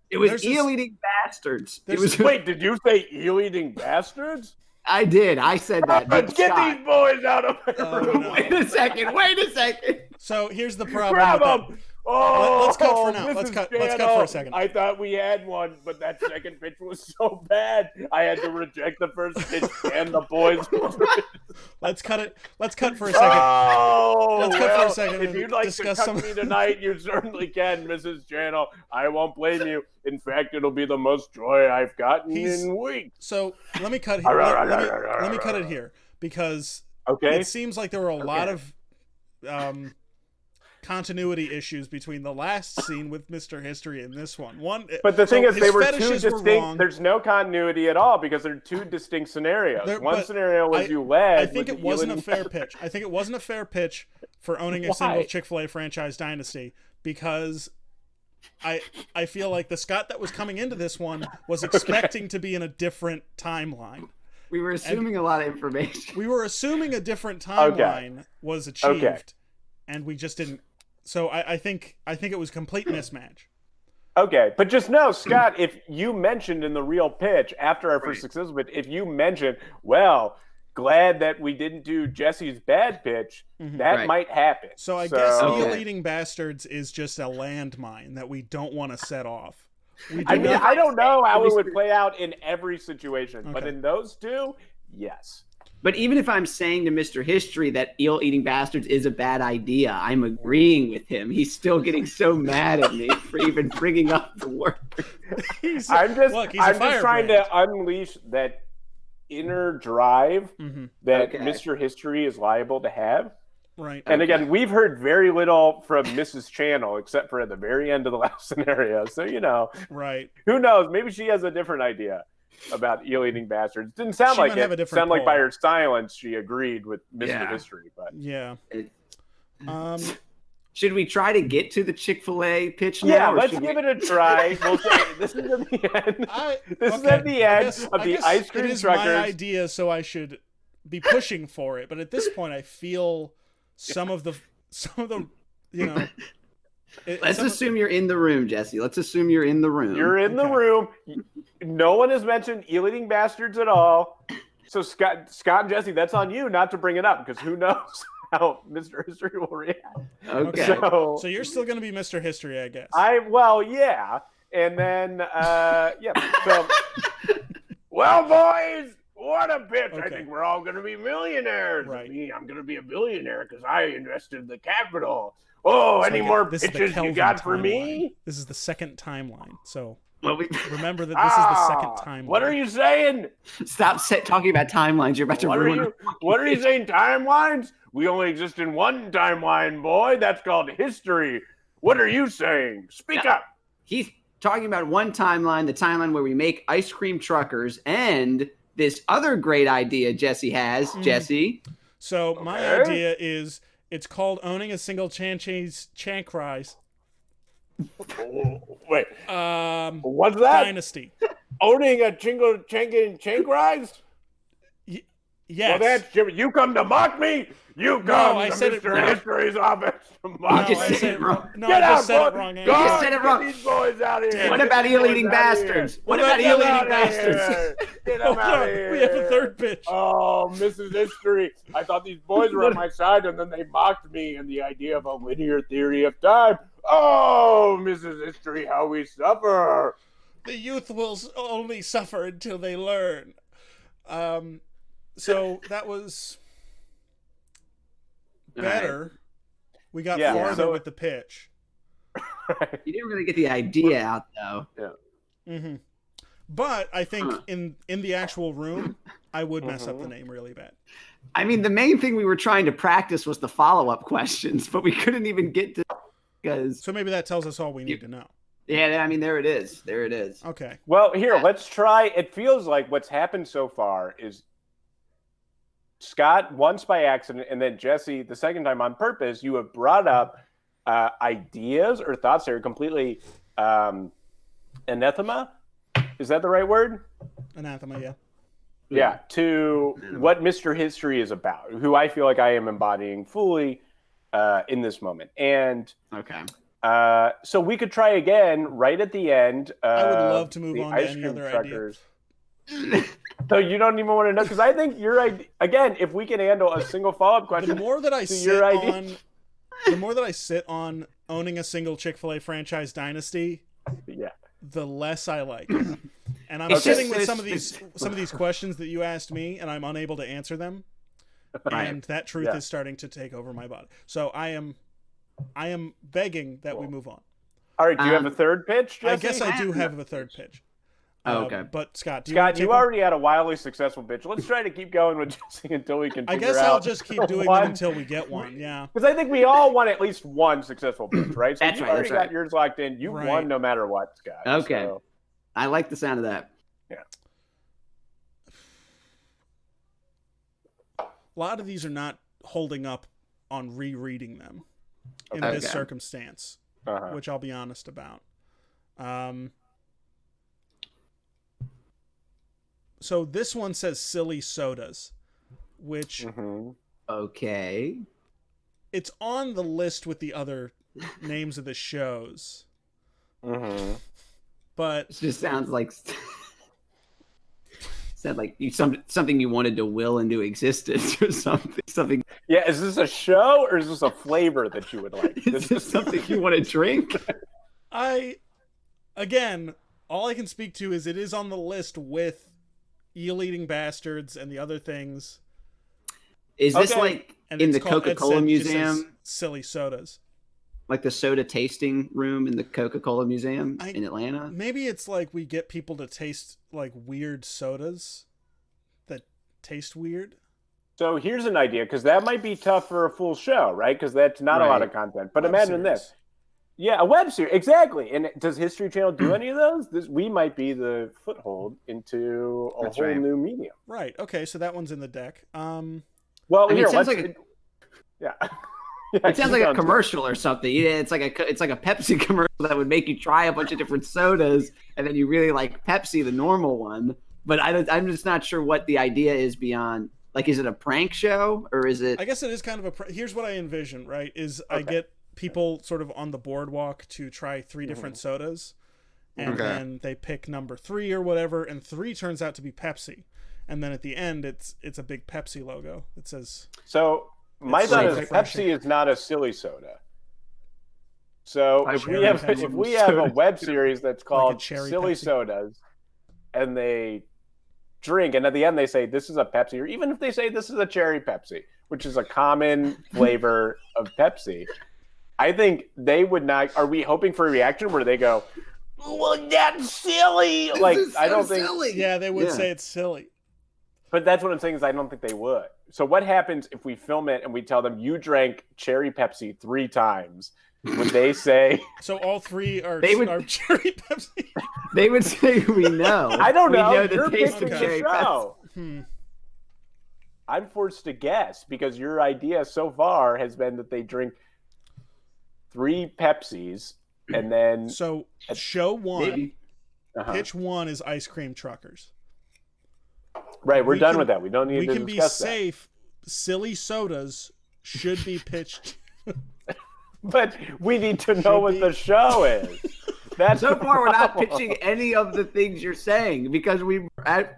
It was There's this- eel-eating bastards. It there's was. Wait, did you say eel-eating bastards? I did. I said that. Let's get Scott. these boys out of my Oh, room. no. Wait a second. Wait a second. So here's the problem. Grab with them! Oh, Let's cut for now. Let's Mrs. cut for a Jano, second. I thought we had one, but that second pitch was so bad, I had to reject the first pitch and the boys. Let's cut it. Let's cut for a second. Oh, Let's cut for a well, second If and you'd like to discuss cut some- me tonight, you certainly can, Mrs. Jano. I won't blame you. In fact, it'll be the most joy I've gotten He's- in weeks. So let me cut here. Let me cut it here because Okay. it seems like there were a lot of continuity issues between the last scene with Mr. History and this one. But the thing so is, they his were two fetishes distinct. wrong. There's no continuity at all because they're two distinct scenarios. One but scenario was I- you led. I think with it the wasn't a Ewan- fair pitch. I think it wasn't a fair pitch for owning a Why? single Chick-fil-A franchise dynasty because I feel like the Scott that was coming into this one was expecting to be in a different timeline. We were assuming a lot of information. We were assuming a different timeline was achieved, and we just didn't. So I think it was complete mismatch. Okay, but just know, Scott, if you mentioned in the real pitch after our first success, but if you mentioned, well, glad that we didn't do Jesse's bad pitch, that Right. might happen. So I guess Okay. eel-eating bastards is just a landmine that we don't want to set off. We do I mean, not- I don't know how Let it me would play out in every situation, but Okay. in those two, yes. But even if I'm saying to Mr. History that eel-eating bastards is a bad idea, I'm agreeing with him. He's still getting so mad at me for even bringing up the word. He's- I'm just look, he's a I'm just trying firebrand. to unleash that inner drive Mhm. that Okay. Mr. History is liable to have. Right. And again, we've heard very little from Mrs. Channel except for at the very end of the last scenario. So, Right. who knows? Maybe she has a different idea about eel-eating bastards. Didn't sound She like might it. have a different Sound like by poll. her silence she agreed with Mr. Yeah. History. But Yeah. It- Should we try to get to the Chick-fil-A pitch now? yeah, or let's should give we- it a try. We'll say this is at the end. This is at the end of the ice It cream is my truckers. idea, so I should be pushing for it, but at this point I feel some of the you know. Let's assume you're in the room, Jesse. Let's assume you're in the room. You're in the room. No one has mentioned eel-eating bastards at all. So Scott and Jesse, that's on you not to bring it up, because who knows how Mr. History will react. Okay. So you're still going to be Mr. History, I guess. Yeah. And then, So, well, boys, what a bitch. Okay. I think we're all going to be millionaires. Right. Me, I'm going to be a billionaire because I invested in the capital. Oh, So any again, more this is the bitches you Kelvin got for timeline. me? This is the second timeline. So Well, remember that this is the second timeline. What are you saying? Stop talking about timelines. You're about to ruin. What are you saying? Timelines? We only exist in one timeline, boy. That's called history. What are you saying? Speak up. He's talking about one timeline, the timeline where we make ice cream truckers, and this other great idea Jesse has. Jesse. So my idea is it's called owning a single Chankrise. Wait. What's that? Dynasty. Owning a Chankrise? Yes. Well, that's Jimmy. You come to mock me? You come I to said it Mr. wrong. History's office to No, mock You me? just said it wrong. No, Get I out, just said it boy. wrong. Go Andy. You on, said it get wrong. these boys out of here. What about Get these eel-eating boys out of bastards? here. What Get about them eel-eating out of bastards? here. Get them Hold out on. of here. We have a third pitch. Oh, Mrs. History. I thought these boys were on my side, and then they mocked me and the idea of a linear theory of time. Oh, Mrs. History, how we suffer. The youth will only suffer until they learn. So that was better. We got farther with the pitch. You didn't really get the idea out, though. Mm-hmm. But I think in the actual room, I would mess up the name really bad. I mean, the main thing we were trying to practice was the follow-up questions, but we couldn't even get to because. So maybe that tells us all we need to know. Yeah, I mean, there it is. There it is. Okay. Well, here, let's try. It feels like what's happened so far is Scott, once by accident, and then Jesse, the second time on purpose, you have brought up ideas or thoughts that are completely anathema. Is that the right word? Anathema, yeah. Yeah, to what Mr. History is about, who I feel like I am embodying fully in this moment. And okay. So we could try again right at the end. I would love to move on to any other truckers. So you don't even want to know, because I think your idea, again, if we can handle a single follow-up question, the more that I sit on owning a single Chick-fil-A franchise dynasty, the less I like it. And I'm sitting with some of these questions that you asked me, and I'm unable to answer them. And that truth is starting to take over my body. So I am begging that we move on. All right, do you have a third pitch, Jesse? I guess I do have a third pitch. Okay. But Scott, you already had a wildly successful pitch. Let's try to keep going with Jesse until we can figure out. I guess I'll just keep doing them until we get one, yeah. Because I think we all want at least one successful pitch, right? So That's you've right, already that's got yours locked in. You've won no matter what, Scott. Okay. So. I like the sound of that. Yeah. A lot of these are not holding up on rereading them in this circumstance, which I'll be honest about. So this one says silly sodas, which okay, it's on the list with the other names of the shows. But it just sounds like something you wanted to will into existence or something. Yeah, is this a show or is this a flavor that you would like? Is this something you want to drink? Again, all I can speak to is it is on the list with eel-eating bastards and the other things. Is this like in the Coca-Cola Museum? Silly sodas. Like the soda tasting room in the Coca-Cola Museum in Atlanta? Maybe it's like we get people to taste like weird sodas that taste weird. So here's an idea, because that might be tough for a full show, right? Because that's not a lot of content. But imagine this. Yeah, a web series. Exactly. And does History Channel do any of those? We might be the foothold into a whole new medium. Right. Okay, so that one's in the deck. Well, it sounds like it sounds like a commercial or something. Yeah, it's like a Pepsi commercial that would make you try a bunch of different sodas, and then you really like Pepsi, the normal one. But I'm just not sure what the idea is beyond Like, is it a prank show or is it? I guess it is kind of here's what I envision, right? I get people sort of on the boardwalk to try 3 different sodas, and then they pick number 3 or whatever, and 3 turns out to be Pepsi. And then at the end, it's a big Pepsi logo. It says. So my thought is Pepsi is not a silly soda. So if we have a web series that's called Silly Pepsi. Sodas, and they drink, and at the end they say this is a Pepsi, or even if they say this is a cherry Pepsi, which is a common flavor of Pepsi, I think they would not. Are we hoping for a reaction where they go, "Well, that's silly"? Like I don't think. Silly. Yeah, they would say it's silly. But that's what I'm saying is I don't think they would. So what happens if we film it and we tell them you drank cherry Pepsi 3 times? Would they say? So all 3 are cherry Pepsi. They would say we know. I don't know. We know the You're taste picking of the cherry show. Pepsi. I'm forced to guess because your idea so far has been that they drink 3 Pepsis and then. So show 1, pitch 1 is Ice Cream Truckers. Right, we're done with that. We don't need to discuss that. We can be safe. Silly sodas should be pitched. But we need to know what the show is. That's so far, we're not pitching any of the things you're saying because we've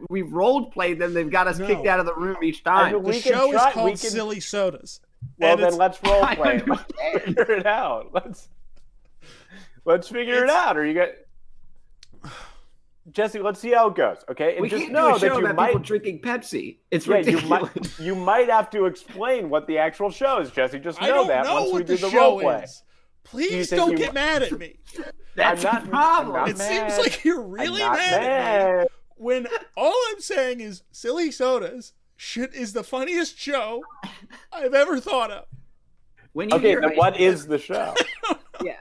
role played them. They've got us kicked out of the room each time. The show is called Silly Sodas. Well, then let's role play. Let's figure it out. Let's figure it out. Or you got Jesse? Let's see how it goes. Okay, and we just can't know do a show that you about might people drinking Pepsi. It's ridiculous. You might have to explain what the actual show is, Jesse. Just know that once we do the show role play. Please don't get mad at me. That's the problem. It seems like you're really mad at me. When all I'm saying is Silly Sodas is the funniest show I've ever thought of. Then what is the show? Yeah.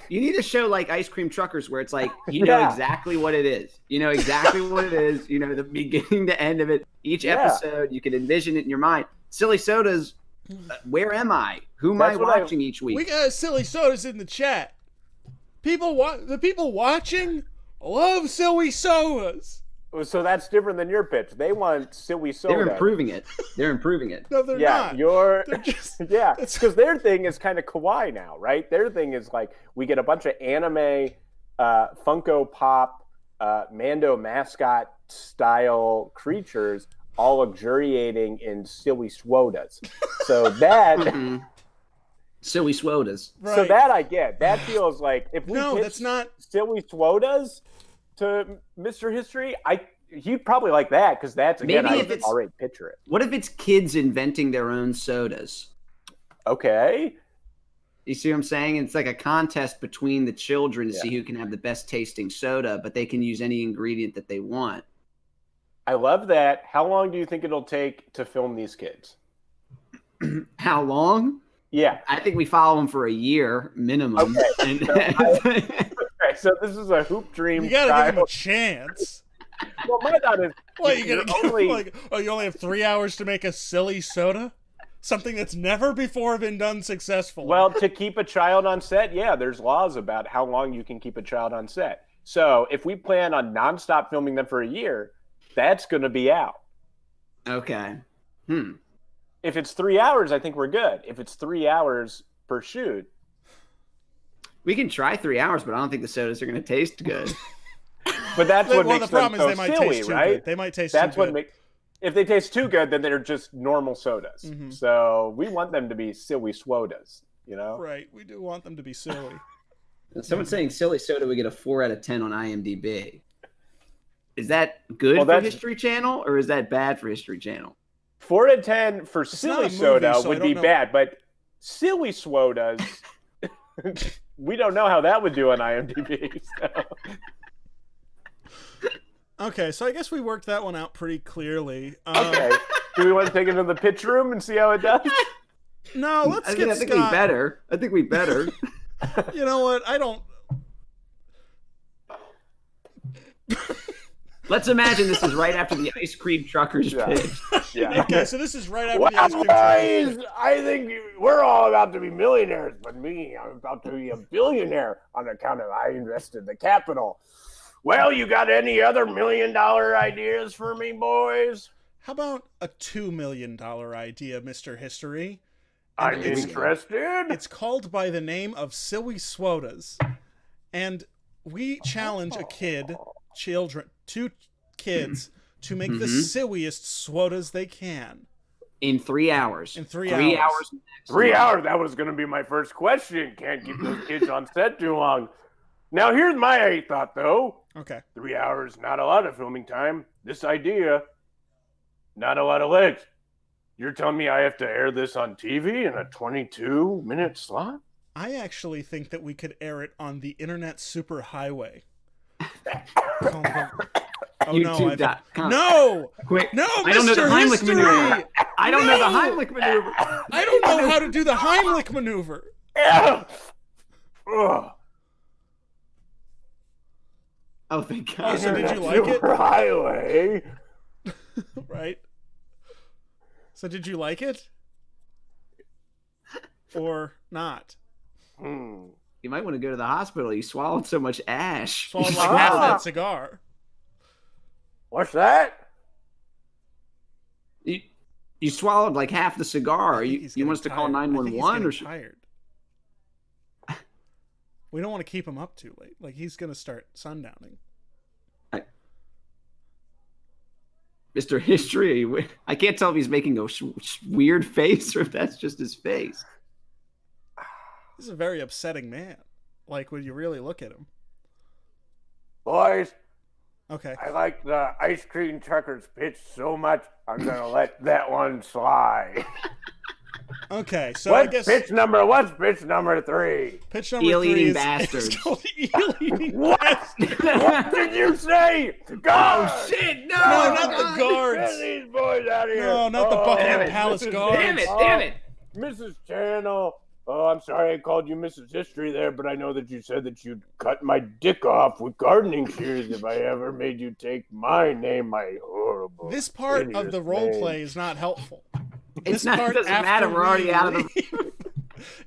You need a show like Ice Cream Truckers where it's like, you know exactly what it is. You know exactly what it is. You know the beginning to end of it. Each episode, you can envision it in your mind. Silly Sodas, where am I? Who am I watching each week? We got Silly Sodas in the chat. The people watching love Silly Sodas. So that's different than your pitch. They want Silly Soda. They're improving it. No, they're not. Because their thing is kind of kawaii now, right? Their thing is like we get a bunch of anime, Funko Pop, Mando mascot style creatures all luxuriating in Silly Swodas. So that Silly Swodas. Right. So that I get. That feels like if we that's not Silly Swodas to Mr. History, he'd probably like that because that's again I can already picture it. What if it's kids inventing their own sodas? Okay. You see what I'm saying? It's like a contest between the children to see who can have the best tasting soda, but they can use any ingredient that they want. I love that. How long do you think it'll take to film these kids? How long? Yeah. I think we follow them for a year minimum. Okay. So this is a hoop dream. You gotta give them a chance. Well, my thought is, you only have 3 hours to make a silly soda, something that's never before been done successfully. Well, to keep a child on set, there's laws about how long you can keep a child on set. So if we plan on nonstop filming them for a year, that's going to be out. Okay. If it's 3 hours, I think we're good. If it's 3 hours per shoot. We can try 3 hours, but I don't think the sodas are going to taste good. But that's what makes the problem them is they so might silly, taste too right? good. They might taste that's too good. If they taste too good, then they're just normal sodas. Mm-hmm. So we want them to be silly swodas, you know? Right. We do want them to be silly. Someone's saying silly soda would get a 4 out of 10 on IMDb. Is that good for History Channel or is that bad for History Channel? 4 out of 10 for silly soda would be bad, but silly swodas, we don't know how that would do on IMDb. So. Okay, so I guess we worked that one out pretty clearly. Okay. Do we want to take it to the pitch room and see how it does? No, let's get I think we better. I think we better. You know what? I don't... Let's imagine this is right after the Ice Cream Truckers pitch. Yeah. Okay, so this is right after the Ice Cream Truckers. I think we're all about to be millionaires, but me, I'm about to be a billionaire on account of I invested the capital. Well, you got any other $1 million ideas for me, boys? How about a $2 million idea, Mr. History? I'm interested. It's called by the name of Silly Swotas. And we challenge two kids, to make the silliest Swotas they can. In 3 hours. In 3 hours. 3 hours. That was going to be my first question. Can't keep those kids on set too long. Now, here's my thought, though. Okay. 3 hours, not a lot of filming time. This idea, not a lot of legs. You're telling me I have to air this on TV in a 22-minute slot? I actually think that we could air it on the internet superhighway. Oh no! No! Quick! No, I don't know the Mr. Heimlich History! maneuver. I don't know the Heimlich maneuver. I don't know how to do the Heimlich maneuver. Oh, thank God! Oh, so did you like it? Highway. Right. So did you like it, or not? You might want to go to the hospital. You swallowed so much ash. Swallowed like half that cigar. What's that? You swallowed like half the cigar. You want us to call 911 or tired? We don't want to keep him up too late. Like, he's gonna start sundowning. Mr. History, I can't tell if he's making a weird face or if that's just his face. This is a very upsetting man. Like, when you really look at him. Boys. Okay. I like the ice cream truckers pitch so much, I'm going to let that one slide. Okay, so what's I guess... What's pitch number 3? Pitch number 3 Eel-eating is... bastards. It's called eel-eating bastards. What did you say? Guards! Oh, shit, no! No, not the guards. Get these boys out of here. No, not the Buckingham Palace guards. Damn it. Mrs. Channel. Oh, I'm sorry I called you Mrs. History there, but I know that you said that you'd cut my dick off with gardening shears if I ever made you take my name, my horrible. This part of the role play is not helpful. It doesn't matter. We're already out of the...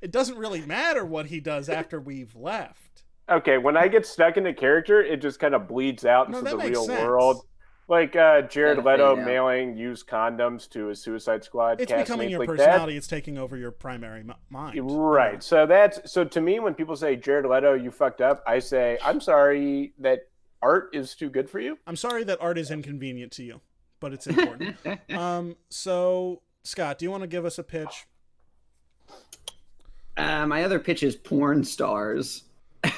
It doesn't really matter what he does after we've left. Okay, when I get stuck into character, it just kind of bleeds out into the real world. Like Jared Leto mailing used condoms to a Suicide Squad. It's becoming your personality. It's taking over your primary mind. Right. So to me, when people say Jared Leto, you fucked up, I say, I'm sorry that art is too good for you. I'm sorry that art is inconvenient to you, but it's important. So Scott, do you want to give us a pitch? My other pitch is porn stars.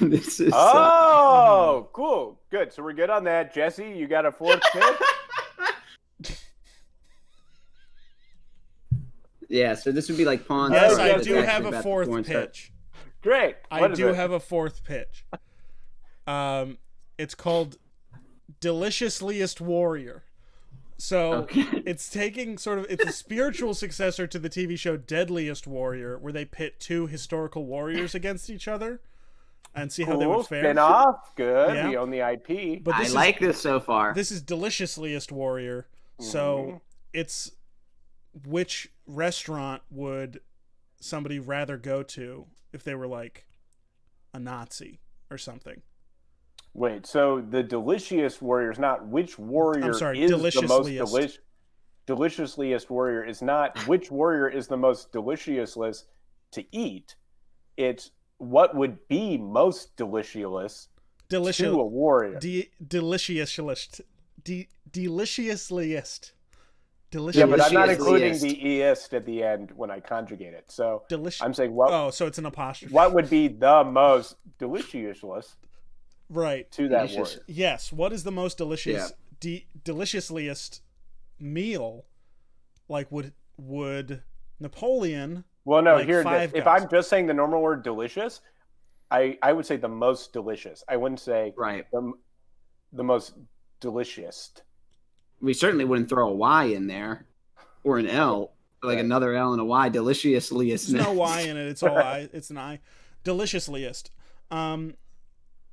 This is cool, good. So we're good on that. Jesse, you got a fourth pitch? Yeah, so this would be like Pawn Yes, Stars. I do have a fourth pitch. Great. I do have a fourth pitch. It's called Deliciousliest Warrior. So it's taking it's a spiritual successor to the TV show Deadliest Warrior, where they pit two historical warriors against each other and see how they would fare. Spin off, good. Yeah. We own the IP. But I like this so far. This is Deliciousliest Warrior. So it's which restaurant would somebody rather go to if they were like a Nazi or something? Wait, so the Delicious Warrior is not which warrior is the most deliciousliest warrior is not which warrior is the most deliciously to eat. It's what would be most deliciously to a warrior. Deliciousliest. Yeah, but I'm not including the eist at the end when I conjugate it. So I'm saying what? Oh, so it's an apostrophe. What would be the most deliciously? Right. To that warrior. Yes. What is the most delicious, deliciousliest meal? Like would Napoleon? Well, no. If I'm just saying the normal word delicious, I would say the most delicious. I wouldn't say the most delicious. We certainly wouldn't throw a Y in there, or an L, like another L and a Y. Deliciousliest. There's no Y in it. It's all I. It's an I. Deliciousliest.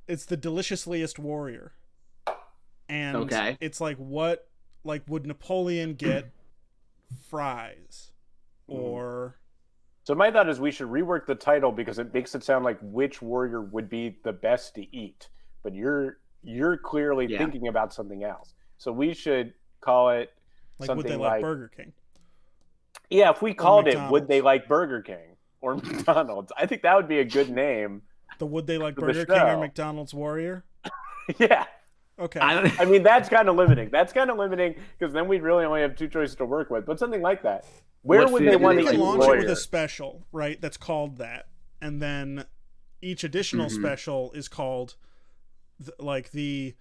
It's the deliciousliest warrior, and it's like what, like would Napoleon get fries, or? So my thought is we should rework the title because it makes it sound like which warrior would be the best to eat, but you're clearly thinking about something else. So we should call it Like, would they like Burger King? Yeah, if we called it Would They Like Burger King or McDonald's, I think that would be a good name. The Would They Like Burger King or McDonald's Warrior? Yeah. Okay. I mean, that's kind of limiting. Because then we'd really only have 2 choices to work with. But something like that. Where would they want to launch it with a special, right? That's called that. And then each additional special is called do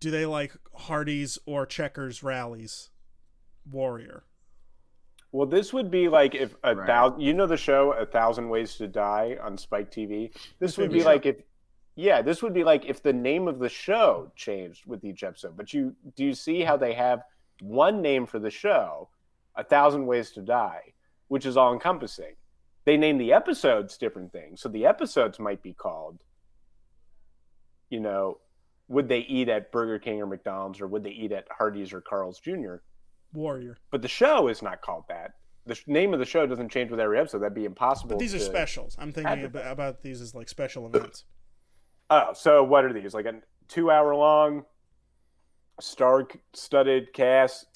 they like Hardee's or Checkers Rallies Warrior? Well, this would be like if the show 1,000 Ways to Die on Spike TV. This would be like if the name of the show changed with each episode. But do you see how they have one name for the show, 1,000 Ways to Die, which is all encompassing. They name the episodes different things. So the episodes might be called, Would They Eat at Burger King or McDonald's, or Would They Eat at Hardee's or Carl's Jr.? Warrior. But the show is not called that. The name of the show doesn't change with every episode. That'd be impossible. But these are specials. I'm thinking about these as like special events. Oh, so what are these? Like a 2-hour-long, star-studded cast,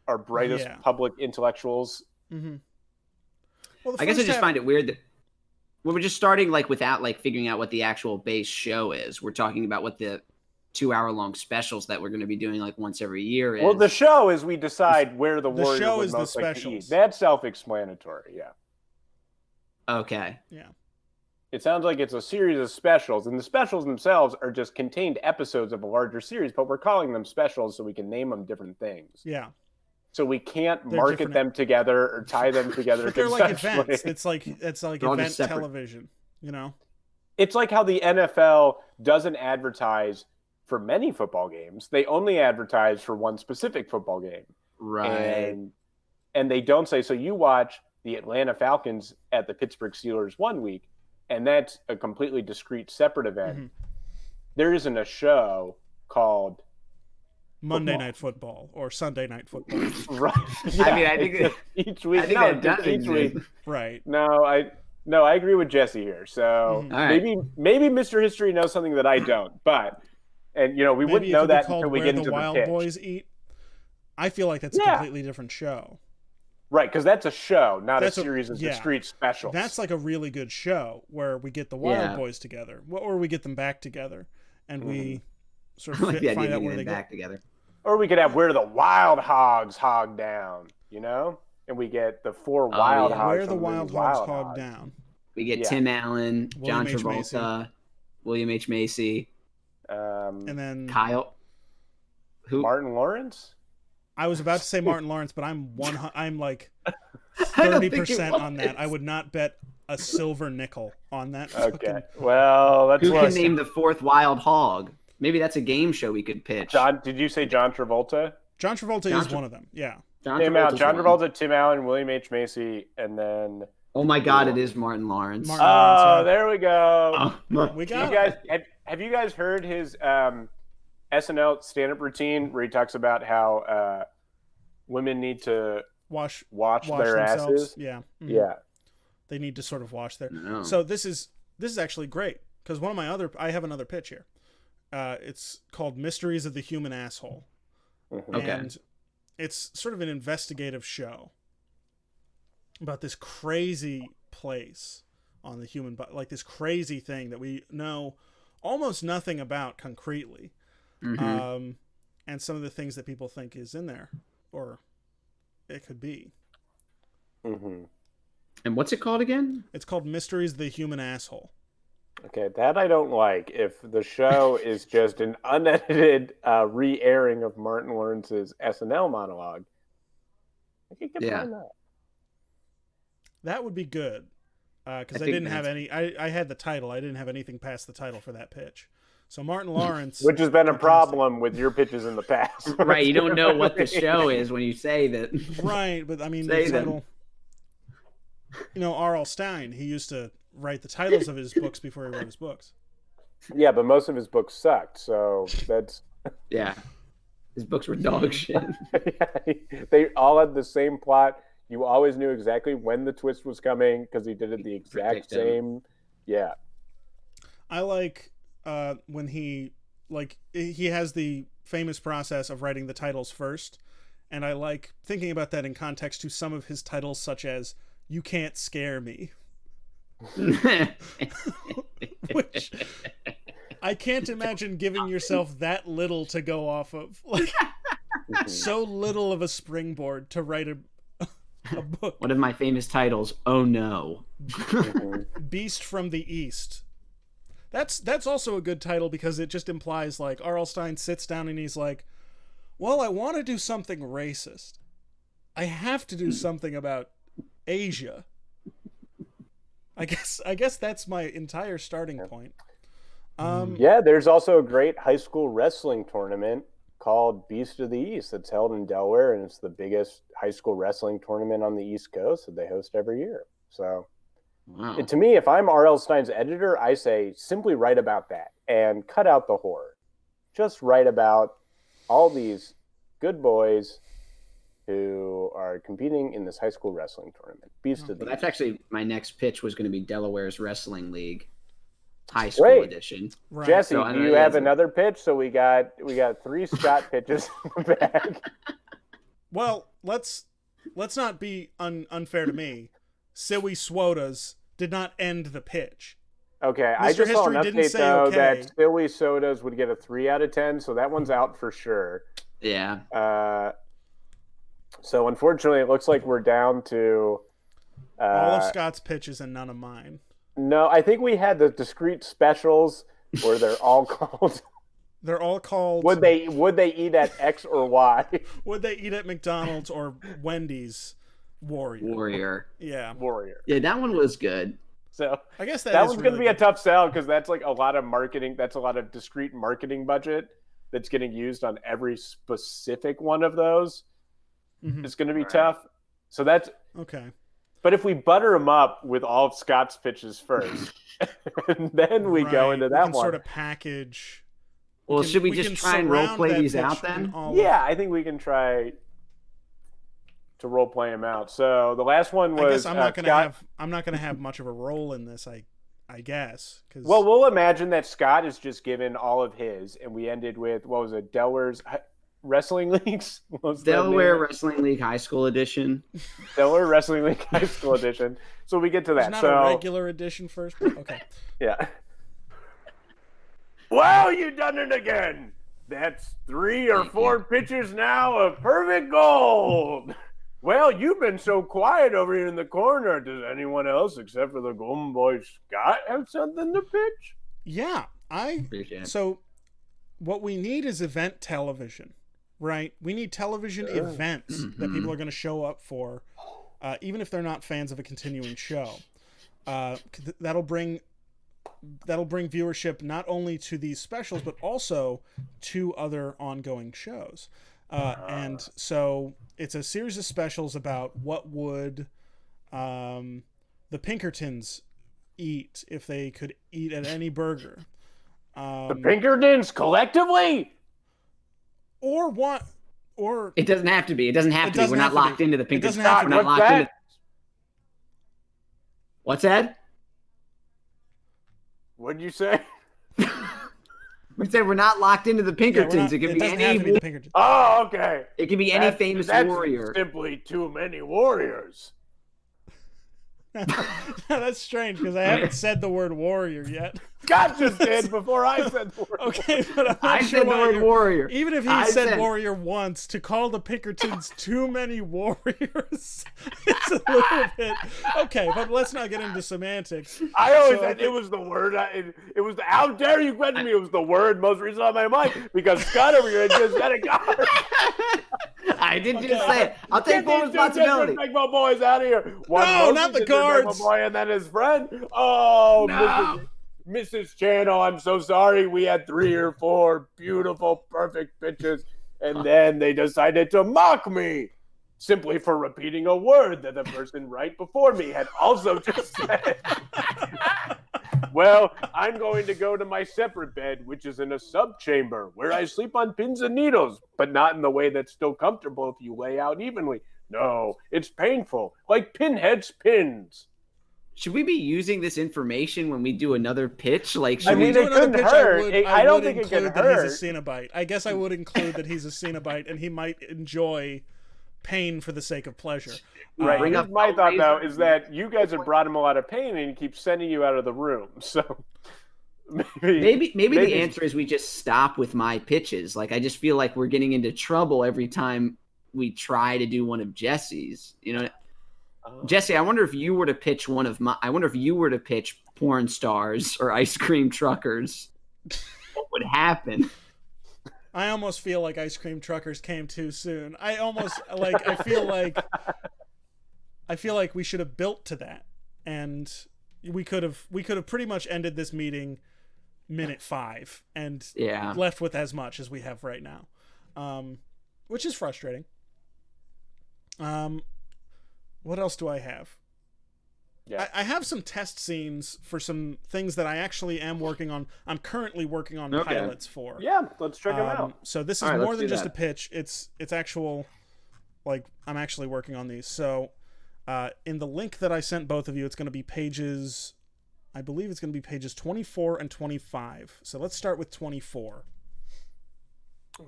our brightest public intellectuals. Mm-hmm. Well, I guess I just find it weird that we're just starting like without like figuring out what the actual base show is. We're talking about what the 2-hour-long specials that we're going to be doing like once every year is. Well, the show is we decide where the Warrior show would is most the like to specials. eat. That's self-explanatory, yeah. Okay. Yeah. It sounds like it's a series of specials, and the specials themselves are just contained episodes of a larger series, but we're calling them specials so we can name them different things. Yeah. So we can't market them together or tie them together. But they're like events. It's like event television, It's like how the NFL doesn't advertise for many football games. They only advertise for one specific football game. Right. And they don't say, so you watch the Atlanta Falcons at the Pittsburgh Steelers one week, and that's a completely discrete, separate event. Mm-hmm. There isn't a show called Monday Night Football or Sunday Night Football. Right. Yeah, I mean, I think each week. I think that does exist. Right. No, I agree with Jesse here. So maybe Mr. History knows something that I don't, but we wouldn't know that until we get into the Wild pitch. Boys Eat. I feel like that's a completely different show. Right, because that's a show, not a series of discrete specials. That's like a really good show where we get the Wild Boys together, or we get them back together, and we sort of find out where they back together. Or we could have Where the Wild Hogs Hog Down, and we get the 4 Wild Hogs. Where the Wild Hogs Hog Down. We get Tim Allen, John Travolta, William H. Macy, and then Kyle. Who? Martin Lawrence. I was about to say Martin Lawrence, but I'm like 30% on that. I would not bet a silver nickel on that. Okay. Well, that's who can name the 4th Wild Hog? Maybe that's a game show we could pitch. Did you say John Travolta? John Travolta is one of them. Yeah. John Travolta, Tim Allen, William H. Macy, and then. Oh my God! It is Martin Lawrence. There we go. We got have you guys heard his SNL stand-up routine where he talks about how women need to wash their asses? Yeah. Mm-hmm. Yeah. They need to sort of wash their. No. So this is actually great because I have another pitch here. It's called Mysteries of the Human Asshole. Mm-hmm. Okay. And it's sort of an investigative show about this crazy place on the human body, like this crazy thing that we know almost nothing about concretely. Mm-hmm. And some of the things that people think is in there, or it could be. Mm-hmm. And what's it called again? It's called Mysteries of the Human Asshole. Okay, that I don't like. If the show is just an unedited re-airing of Martin Lawrence's SNL monologue, I think you can find that. That would be good. Because I didn't have any. I had the title. I didn't have anything past the title for that pitch. So Martin Lawrence, which has been a problem with your pitches in the past. Right, you don't know what the show is when you say that. Right, but I mean the title. R.L. Stine, he used to write the titles of his books before he wrote his books. Yeah, but most of his books sucked, so that's. Yeah, his books were dog shit. They all had the same plot. You always knew exactly when the twist was coming because he did it the exact same. Yeah. I like when he has the famous process of writing the titles first And I like thinking about that in context to some of his titles, such as "You Can't Scare Me," which I can't imagine giving yourself that little to go off of, like so little of a springboard to write a book. One of my famous titles, Oh No. Beast from the East. That's also a good title because it just implies like R.L. Stine sits down and he's like, well, I want to do something racist. I have to do something about Asia. I guess that's my entire starting point. Yeah, there's also a great high school wrestling tournament called Beast of the East that's held in Delaware, and it's the biggest high school wrestling tournament on the East Coast that they host every year. So, Wow. to me, if I'm R.L. Stine's editor, I say simply write about that and cut out the horror. Just write about all these good boys who are competing in this high school wrestling tournament. Beast of the East. That's actually my next pitch was going to be Delaware's Wrestling League high school edition. Right. Jesse, So, do you have another pitch? So we got 3 Scott pitches in the bag. Well, let's not be unfair to me. Silly Swodas did not end the pitch. Okay, Mr. I just saw an History didn't update say though okay. that Silly Sodas would get a 3 out of 10, so that one's out for sure. Yeah. So unfortunately, it looks like we're down to All of Scott's pitches and none of mine. No, I think we had the discrete specials where they're all called. They're all called. Would they eat at X or Y? Would they eat at McDonald's or Wendy's? Warrior. Yeah. Warrior. Yeah, that one was good. So I guess that is one's really going to be a good. tough sell because that's like a lot of marketing. That's a lot of discrete marketing budget that's getting used on every specific one of those. Mhm. It's going to be tough. So that's Okay. But if we butter them up with all of Scott's pitches first, and then we go Right. into We that can one. sort of package. Well, can- should we we just can try and role surround play that these pitch out in then? all of- Yeah, I think we can try to role play them out. So the last one was I guess I'm not gonna Scott. I'm not gonna have much of a role in this. I guess because Well, we'll imagine that Scott is just given all of his, and we ended with what was it? Delaware's Wrestling Leagues. What was the Delaware name? Wrestling League High School Edition. Delaware Wrestling League High School Edition. So we get to There's that. not So a regular edition first. But okay. yeah. Well, you done it again. That's 3 or 4 pitches now of perfect gold. Well, you've been so quiet over here in the corner. Does anyone else, except for the Golden Boy Scott, have something to pitch? Yeah, Appreciate it. So what we need is event television, right? We need television events that people are going to show up for, even if they're not fans of a continuing show. That'll bring viewership not only to these specials but also to other ongoing shows. And so it's a series of specials about what would the Pinkertons eat if they could eat at any burger. The Pinkertons collectively? Or what? Or It doesn't have to be. It doesn't have It to be. doesn't We're have not to locked be. into the It Pinkertons. doesn't have to We're be. not What's locked that? into. What's that? What'd you say? We said we're not locked into the yeah, Pinkertons. it it can be doesn't have any. to be the Pinkertons. Oh, okay. It can be any famous That's warrior. simply too many warriors. That's strange because I haven't said the word warrior yet. Scott just did before I said the word. Okay, but I'm not I sure said the why word you're- warrior. Even if he I said, said- warrior once, to call the Pinkertons too many warriors, it's a little bit okay. But let's not get into semantics. I always So said it was the word. It was the, how dare you question me? It was the word most recent on my mind because Scott over here just said it. I didn't just say it. I'll take Get full these two responsibility. disrespectful boys out of here. One No, most not the disrespectful guards. boy and then his friend. Oh, No. Mrs. Channel, I'm so sorry. We had 3 or 4 beautiful, perfect pitches, and then they decided to mock me simply for repeating a word that the person right before me had also just said. Well, I'm going to go to my separate bed, which is in a sub-chamber, where I sleep on pins and needles, but not in the way that's still comfortable if you lay out evenly. No, it's painful, like Pinhead's pins. Should we be using this information when we do another pitch? Like, should I mean, we? Do it another couldn't pitch, hurt. I don't would think it include could that hurt. he's a Cenobite. I guess I would include that he's a Cenobite and he might enjoy pain for the sake of pleasure. Right. Bring Here's up my thought, though, Hellraiser. is that you guys have brought him a lot of pain, and he keeps sending you out of the room. So Maybe the answer is we just stop with my pitches. Like I just feel like we're getting into trouble every time we try to do one of Jesse's. You know, Jesse, I wonder if you were to pitch one of my. I wonder if you were to pitch porn stars or ice cream truckers. What would happen? I almost feel like ice cream truckers came too soon. I almost like. I feel like we should have built to that, and we could have pretty much ended this meeting minute 5 and left with as much as we have right now, which is frustrating. What else do I have? Yeah. I have some test scenes for some things that I actually am working on. I'm currently working on pilots for. Yeah, let's check them out. So this is more than just a pitch. It's actual, like, I'm actually working on these. So in the link that I sent both of you, it's going to be pages, I believe it's going to be pages 24 and 25. So let's start with 24.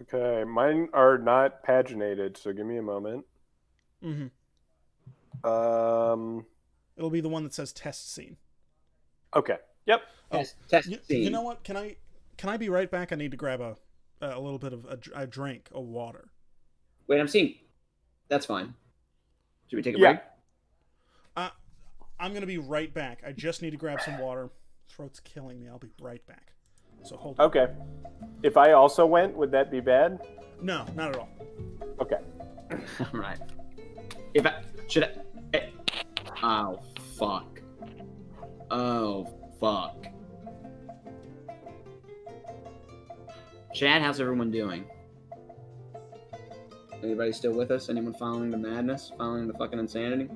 Okay, mine are not paginated, so give me a moment. Mm-hmm. It'll be the one that says test scene. Okay. Yep. Test scene. You know what? Can I be right back? I need to grab a little bit of a drink of water. Wait, I'm seeing. That's fine. Should we take a break? I'm gonna be right back. I just need to grab some water. Throat's killing me. I'll be right back. So hold on. Okay. If I also went, would that be bad? No, not at all. Okay. All right. Oh, fuck. Oh, fuck. Chad, how's everyone doing? Anybody still with us? Anyone following the madness? Following the fucking insanity?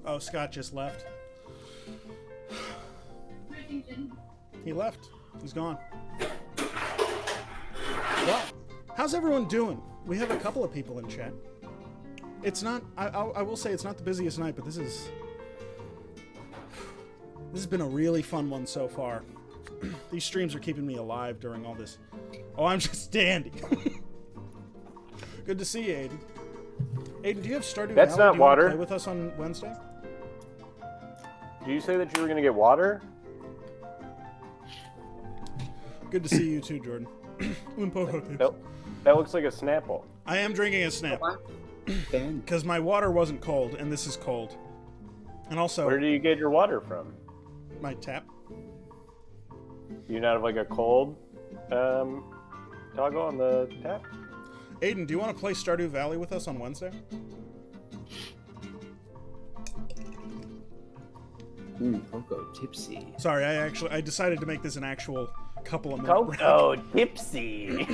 Oh, Scott just left. He left. He's gone. Well, how's everyone doing? We have a couple of people in chat. It's not, I will say it's not the busiest night, but this has been a really fun one so far. These streams are keeping me alive during all this. Oh, I'm just standing. Good to see you, Aiden. Aiden, do you have Stardew Valley? That's not do you want to water. play with us on Wednesday? Do you say that you were going to get water? Good to see you too, Jordan. Nope. That looks like a Snapple. I am drinking a Snapple because my water wasn't cold, and this is cold. And also, Where do you get your water from? my tap. Do you not have like a cold toggle on the tap? Aiden, do you want to play Stardew Valley with us on Wednesday? Coco tipsy. Sorry, I decided to make this an actual couple of minutes. Coco tipsy.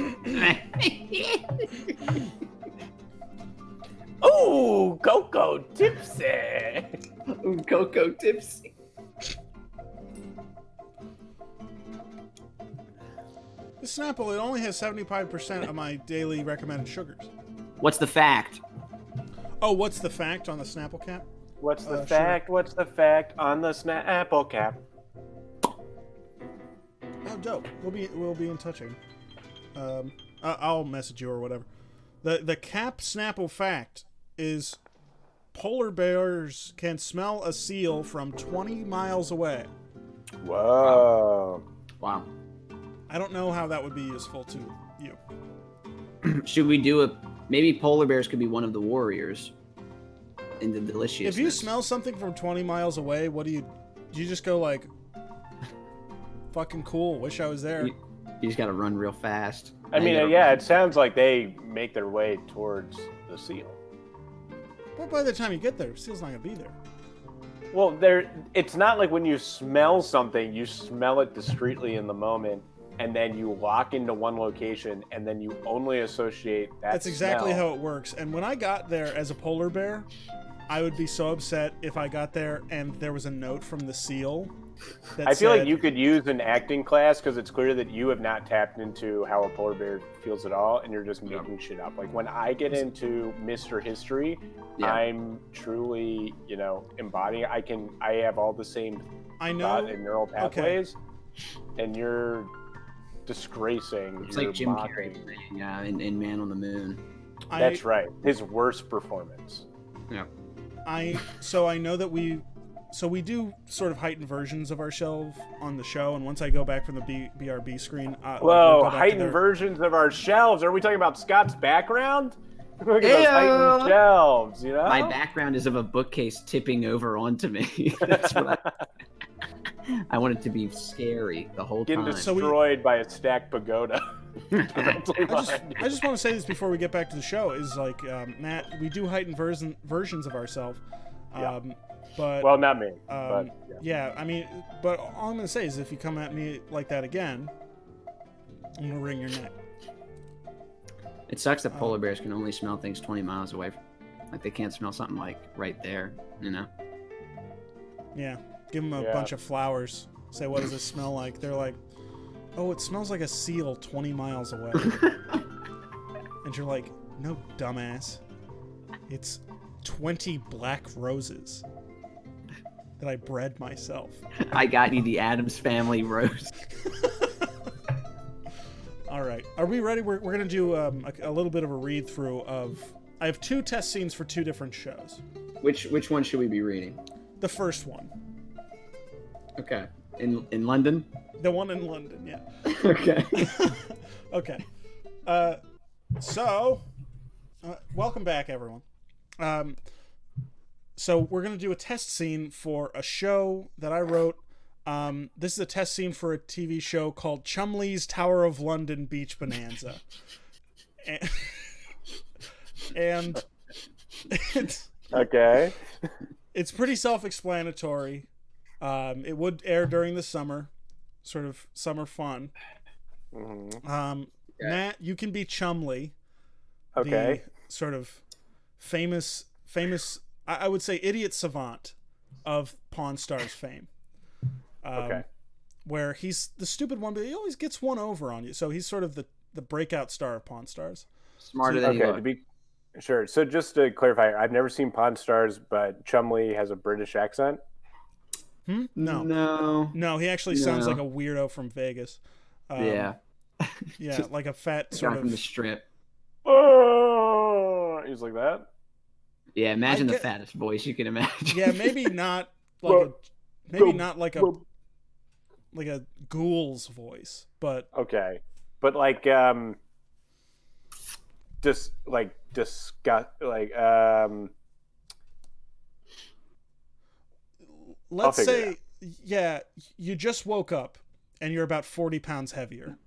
Ooh, Coco tipsy. Coco tipsy. This Snapple, it only has 75% of my daily recommended sugars. What's the fact? Oh, what's the fact on the Snapple cap? What's the Sure. fact? What's the fact on the Snapple cap? Oh, dope. We'll be in touch. I'll message you or whatever. The cap Snapple fact is polar bears can smell a seal from 20 miles away. Whoa. Wow. I don't know how that would be useful to you. Should we do maybe polar bears could be one of the warriors in the deliciousness. If you smell something from 20 miles away, what do you just go like, fucking cool, wish I was there. You just gotta run real fast. I mean, yeah, it sounds like they make their way towards the seal. But by the time you get there, the seal's not gonna be there. Well, it's not like when you smell something, you smell it discreetly in the moment, and then you lock into one location, and then you only associate that That's exactly smell. how it works. And when I got there as a polar bear, I would be so upset if I got there and there was a note from the seal that I feel like said- you could use an acting class because it's clear that you have not tapped into how a polar bear feels at all, and you're just making shit up. Like when I get into Mr. History, I'm truly, embodying. I have all the same thought and neural pathways, and you're disgracing. It's like Jim Carrey in Man on the Moon. That's right. His worst performance. Yeah. So I know that we do sort of heightened versions of ourselves on the show, and once I go back from the BRB screen, whoa, heightened versions of our shelves. Are we talking about Scott's background? Look at those heightened shelves, My background is of a bookcase tipping over onto me. That's what I want it to be scary the whole time. Getting destroyed by a stacked pagoda. I just want to say this before we get back to the show is like, Matt, we do heightened versions of ourselves. But well, not me. but I mean, but all I'm gonna say is if you come at me like that again, I'm gonna wring your neck. It sucks that polar bears can only smell things 20 miles away. Like they can't smell something like right there, Yeah, give them a bunch of flowers. Say, what does it smell like? They're like, oh, it smells like a seal 20 miles away. And you're like, no, dumbass. It's 20 black roses that I bred myself. I got you the Addams Family rose. All right. Are we ready? We're going to do a little bit of a read through of... I have 2 test scenes for 2 different shows. Which one should we be reading? The first one. Okay. In London? The one in London, yeah. Okay. Okay. Welcome back, everyone. So we're going to do a test scene for a show that I wrote. This is a test scene for a TV show called Chumley's Tower of London Beach Bonanza. And okay. It's pretty self-explanatory. It would air during the summer, sort of summer fun. Mm-hmm. Matt, you can be Chumley. Okay. The sort of famous, I would say idiot savant of Pawn Stars fame. Okay. Where he's the stupid one, but he always gets one over on you. So he's sort of the breakout star of Pawn Stars. Smarter than you look. To be sure. So just to clarify, I've never seen Pawn Stars, but Chumley has a British accent. No. He actually sounds like a weirdo from Vegas. Yeah, like a fat sort from of the Strip. Oh, he's like that. Yeah, imagine the fattest voice you can imagine. Yeah, maybe not like a ghoul's voice, but okay, but like disgust let's say you just woke up and you're about 40 pounds heavier.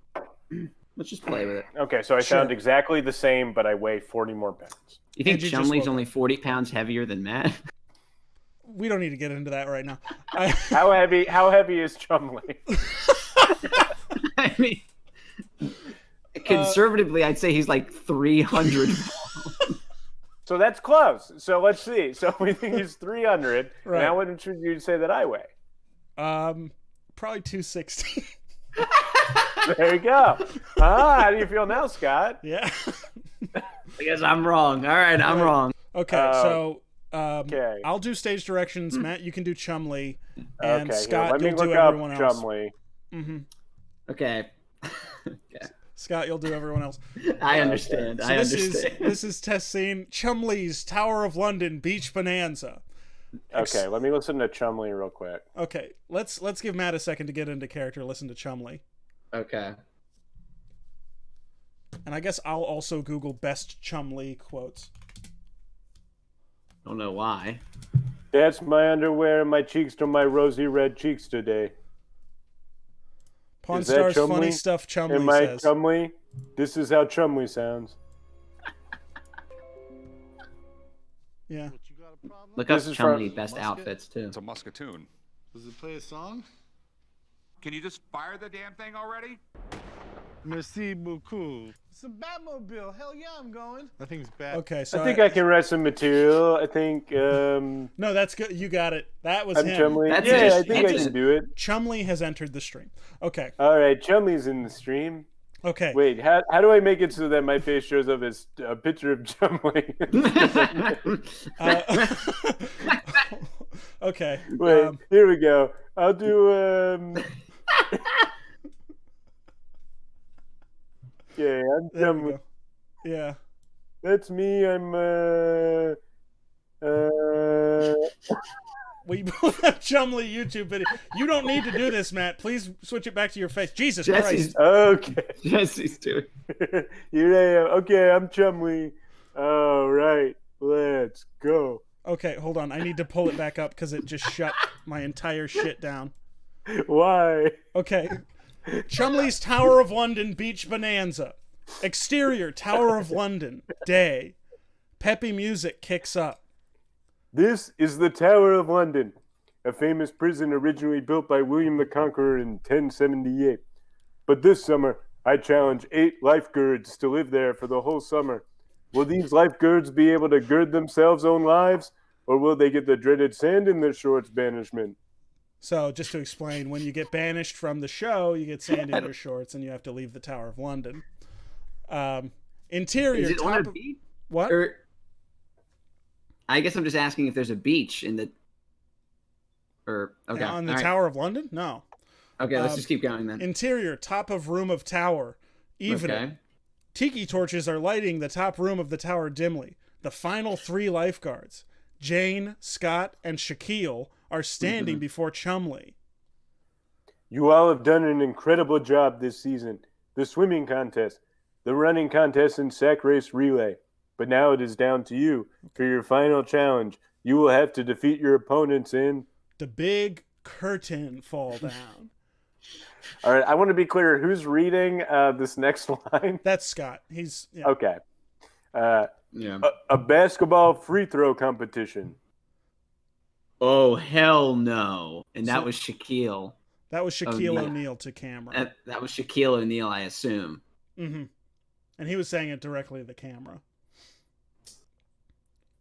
Let's just play with it. Okay, so I sound exactly the same, but I weigh 40 more pounds. You think Chumley's only 40 pounds heavier than Matt? We don't need to get into that right now. How heavy is Chumley? I mean, conservatively, I'd say he's like 300 pounds. So that's close. So let's see. So we think he's 300. Right. Now, what should you say that I weigh? Probably 260. There you go. How do you feel now, Scott? Yeah. I guess I'm wrong. All right, I'm wrong. Okay, so I'll do stage directions. Matt, you can do Chumley, and Scott, you'll do everyone else. Chumley. Mm-hmm. Okay. Scott, you'll do everyone else. I understand. So this is test scene Chumley's Tower of London Beach Bonanza. Okay, let me listen to Chumley real quick. Okay, let's give Matt a second to get into character. Listen to Chumley. Okay. And I guess I'll also Google best Chumley quotes. Don't know why. That's my underwear and my cheeks to my rosy red cheeks today. Pawn Stars funny stuff Chumley Am I says. Chumley? This is how Chumley sounds. Yeah. Look up Chumley best outfits too. It's a musketoon. Does it play a song? Can you just fire the damn thing already? Merci beaucoup. It's a Batmobile. Hell yeah, I'm going. That thing's bad. Okay, so I think I can write some material. I think. No, that's good. You got it. That was I'm him. Chumley. That's Yeah, just- I think I that's can do it. Chumley has entered the stream. Okay. All right, Chumley's in the stream. Okay. Wait, how do I make it so that my face shows up as a picture of Chumley? Okay. Wait, here we go. I'll do. Yeah, I'm There we Chumley. go. Yeah. That's me. I'm. We both have Chumley YouTube video. You don't need to do this, Matt. Please switch it back to your face. Jesus Jesse's, Christ. Okay. Jesse's doing. Here I am. Okay, I'm Chumley. All right, let's go. Okay, hold on. I need to pull it back up because it just shut my entire shit down. Why? Okay. Chumley's Tower of London Beach Bonanza. Exterior, Tower of London. Day. Peppy music kicks up. This is the Tower of London, a famous prison originally built by William the Conqueror in 1078. But this summer, I challenge 8 lifeguards to live there for the whole summer. Will these lifeguards be able to gird themselves own lives, or will they get the dreaded sand in their shorts banishment? So, just to explain, when you get banished from the show, you get sand in your shorts and you have to leave the Tower of London. Interior, Is it on top a of, beach? what? Or, I guess I'm just asking if there's a beach in the. Or okay. On the all right. Tower of London? No. Okay, let's just keep going then. Interior, top of room of tower. Evening. Okay. Tiki torches are lighting the top room of the tower dimly. The final 3 lifeguards, Jane, Scott, and Shaquille, are standing before Chumley. You all have done an incredible job this season. The swimming contest, the running contest, and sack race relay. But now it is down to you. For your final challenge, you will have to defeat your opponents in... The big curtain fall down. All right, I want to be clear. Who's reading this next line? That's Scott. He's... Yeah. Okay. Yeah. A basketball free throw competition. Oh hell no! And that was Shaquille. That was Shaquille no. O'Neal to camera. That was Shaquille O'Neal, I assume. Mm-hmm. And he was saying it directly to the camera.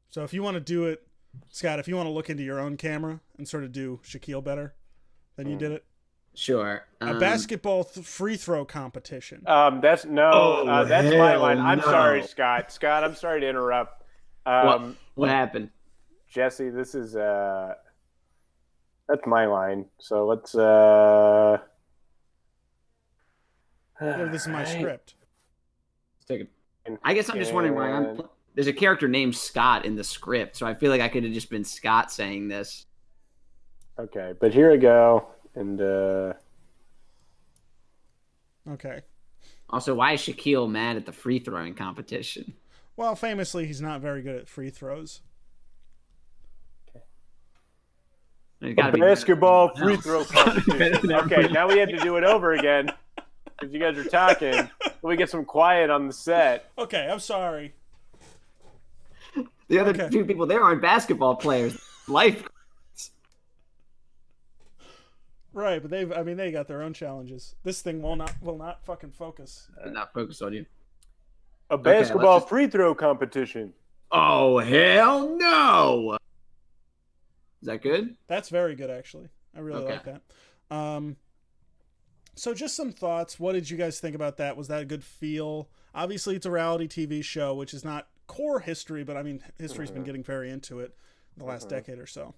So if you want to do it, Scott, if you want to look into your own camera and sort of do Shaquille better than you did it. Sure. A basketball free throw competition. That's my hell line. I'm no. sorry, Scott. Scott, I'm sorry to interrupt. What happened? Jesse, this is that's my line. So let's This is my script. Let's take it. I guess I'm just wondering why there's a character named Scott in the script, so I feel like I could have just been Scott saying this. Okay, but here we go. And Okay. Also, why is Shaquille mad at the free throwing competition? Well, famously, he's not very good at free throws. There's a gotta be basketball better free than throw everyone else. competition. Okay, now we had to do it over again because you guys are talking. Let me get some quiet on the set. Okay, I'm sorry. The other Okay. 2 people there aren't basketball players. Life. Right, but they got their own challenges. This thing will not fucking focus. Not focused on you. A basketball just- free throw competition. Oh hell no! Is that good? That's very good, actually. I really Okay. like that. So just some thoughts. What did you guys think about that? Was that a good feel? Obviously, it's a reality TV show, which is not core history, but I mean, history's been getting very into it in the last decade or so.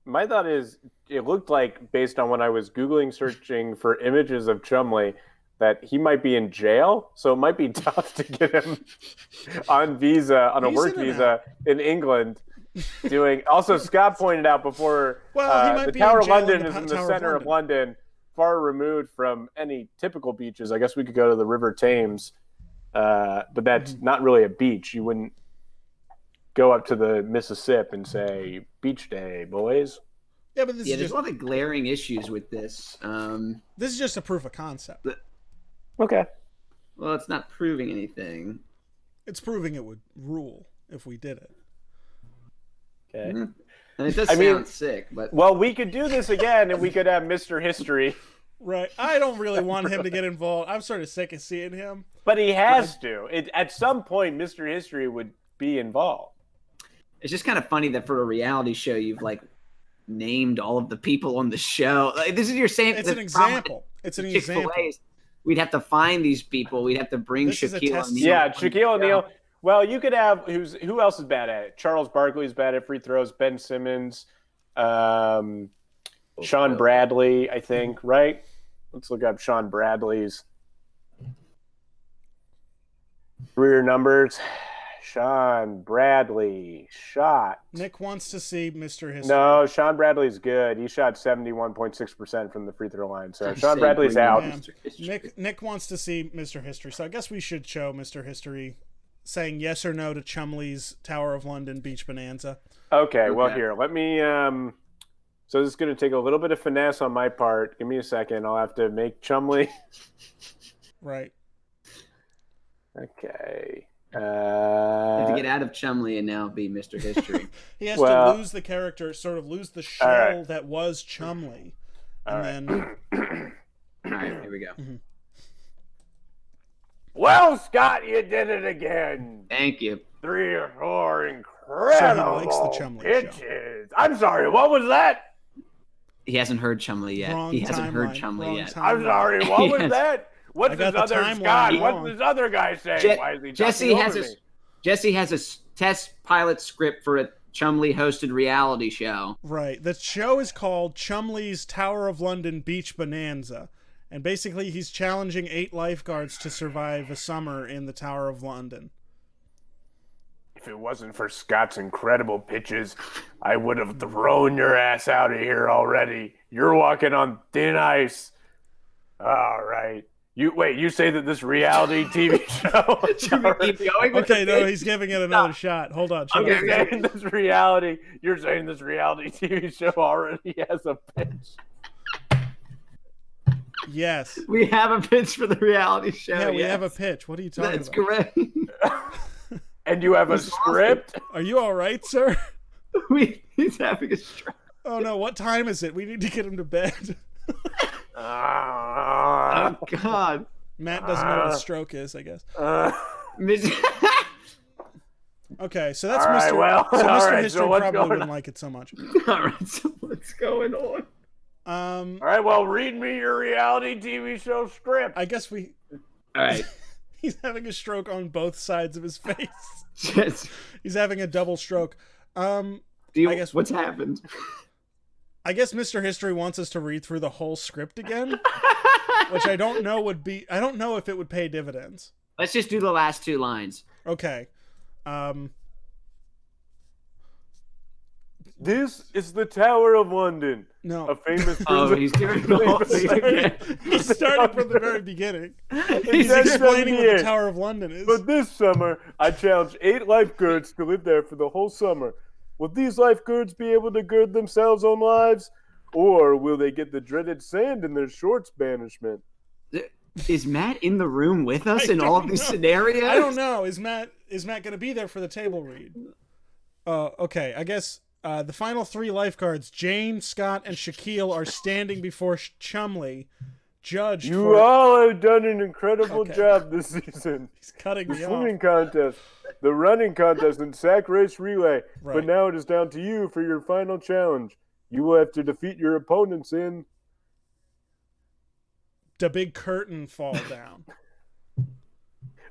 My thought is, it looked like, based on when I was Googling searching for images of Chumley, that he might be in jail. So it might be tough to get him on a work in and visa in England. Also, Scott pointed out before, Well, he might the be Tower in of jail London in the is in Tower the of center of London, far removed from any typical beaches. I guess we could go to the River Thames, but that's not really a beach. You wouldn't go up to the Mississippi and say, "Beach day, boys." Yeah, but this Yeah, is there's just a lot of glaring issues with this. this is just a proof of concept. Okay. Well, it's not proving anything. It's proving it would rule if we did it. Okay. And it does I mean- sound sick, but Well, we could do this again, and we could have Mr. History. Right. I don't really want him to get involved. I'm sort of sick of seeing him. But he has to. At some point, Mr. History would be involved. It's just kind of funny that for a reality show, you've like named all of the people on the show. Like, this is your same. It's an example. It's an example. We'd have to find these people. We'd have to bring Shaquille O'Neal. Yeah, Shaquille O'Neal. Well, you could have who else is bad at it? Charles Barkley's bad at free throws. Ben Simmons, Sean Bradley, I think. Right? Let's look up Sean Bradley's career numbers. Sean Bradley shot. Nick wants to see Mr. History. No, Sean Bradley's good. He shot 71.6% from the free throw line. So Sean Bradley's out. Yeah. Nick wants to see Mr. History. So I guess we should show Mr. History saying yes or no to Chumley's Tower of London Beach Bonanza. Okay. Well, here, let me so this is going to take a little bit of finesse on my part. Give me a second. I'll have to make Chumley. Right. Okay. You have to get out of Chumley and now be Mr. History. He has to lose the character, sort of lose the shell that was Chumley. And then... All right, here we go. Mm-hmm. Well, Scott, you did it again. Thank you. 3 or 4 incredible likes the Chumley pitches. show. I'm sorry, what was that? He hasn't heard Chumley yet. He hasn't heard Chumley yet. I'm sorry, what was that? What's this other Scott? wrong. What's this other guy saying? Why is he Jesse has a test pilot script for a Chumley hosted reality show. Right. The show is called Chumley's Tower of London Beach Bonanza. And basically he's challenging 8 lifeguards to survive a summer in the Tower of London. If it wasn't for Scott's incredible pitches, I would have thrown your ass out of here already. You're walking on thin ice. All right. You say that this reality TV show... Okay, no, he's giving it another shot. Hold on. You're saying this reality TV show already has a pitch. Yes. We have a pitch for the reality show. Yeah, we have a pitch. What are you talking That's about? correct. And you have a script? Are you all right, sir? He's having a stroke. Oh, no. What time is it? We need to get him to bed. Oh, God. Matt doesn't know what a stroke is, I guess. Okay, so that's Mr. Mr. History probably wouldn't like it so much. All right, so what's going on? All right, well, read me your reality TV show script. I guess All right. He's having a stroke on both sides of his face. Yes. He's having a double stroke. I guess what's happened? I guess Mr. History wants us to read through the whole script again, which I don't know if it would pay dividends. Let's just do the last 2 lines. Okay. This is the Tower of London. No. A famous he's doing the whole thing again. He started from the very beginning. He's explaining what the Tower of London is. But this summer, I challenged 8 lifeguards to live there for the whole summer. Will these lifeguards be able to gird themselves on lives? Or will they get the dreaded sand in their shorts banishment? Is Matt in the room with us in all of these scenarios? I don't know. Is Matt going to be there for the table read? Okay, I guess the final 3 lifeguards, Jane, Scott, and Shaquille, are standing before Chumley, judged You all have done an incredible job this season. He's cutting the me swimming off. contest, the running contest, and sack race relay. Right. But now it is down to you for your final challenge. You will have to defeat your opponents in... The big curtain fall down.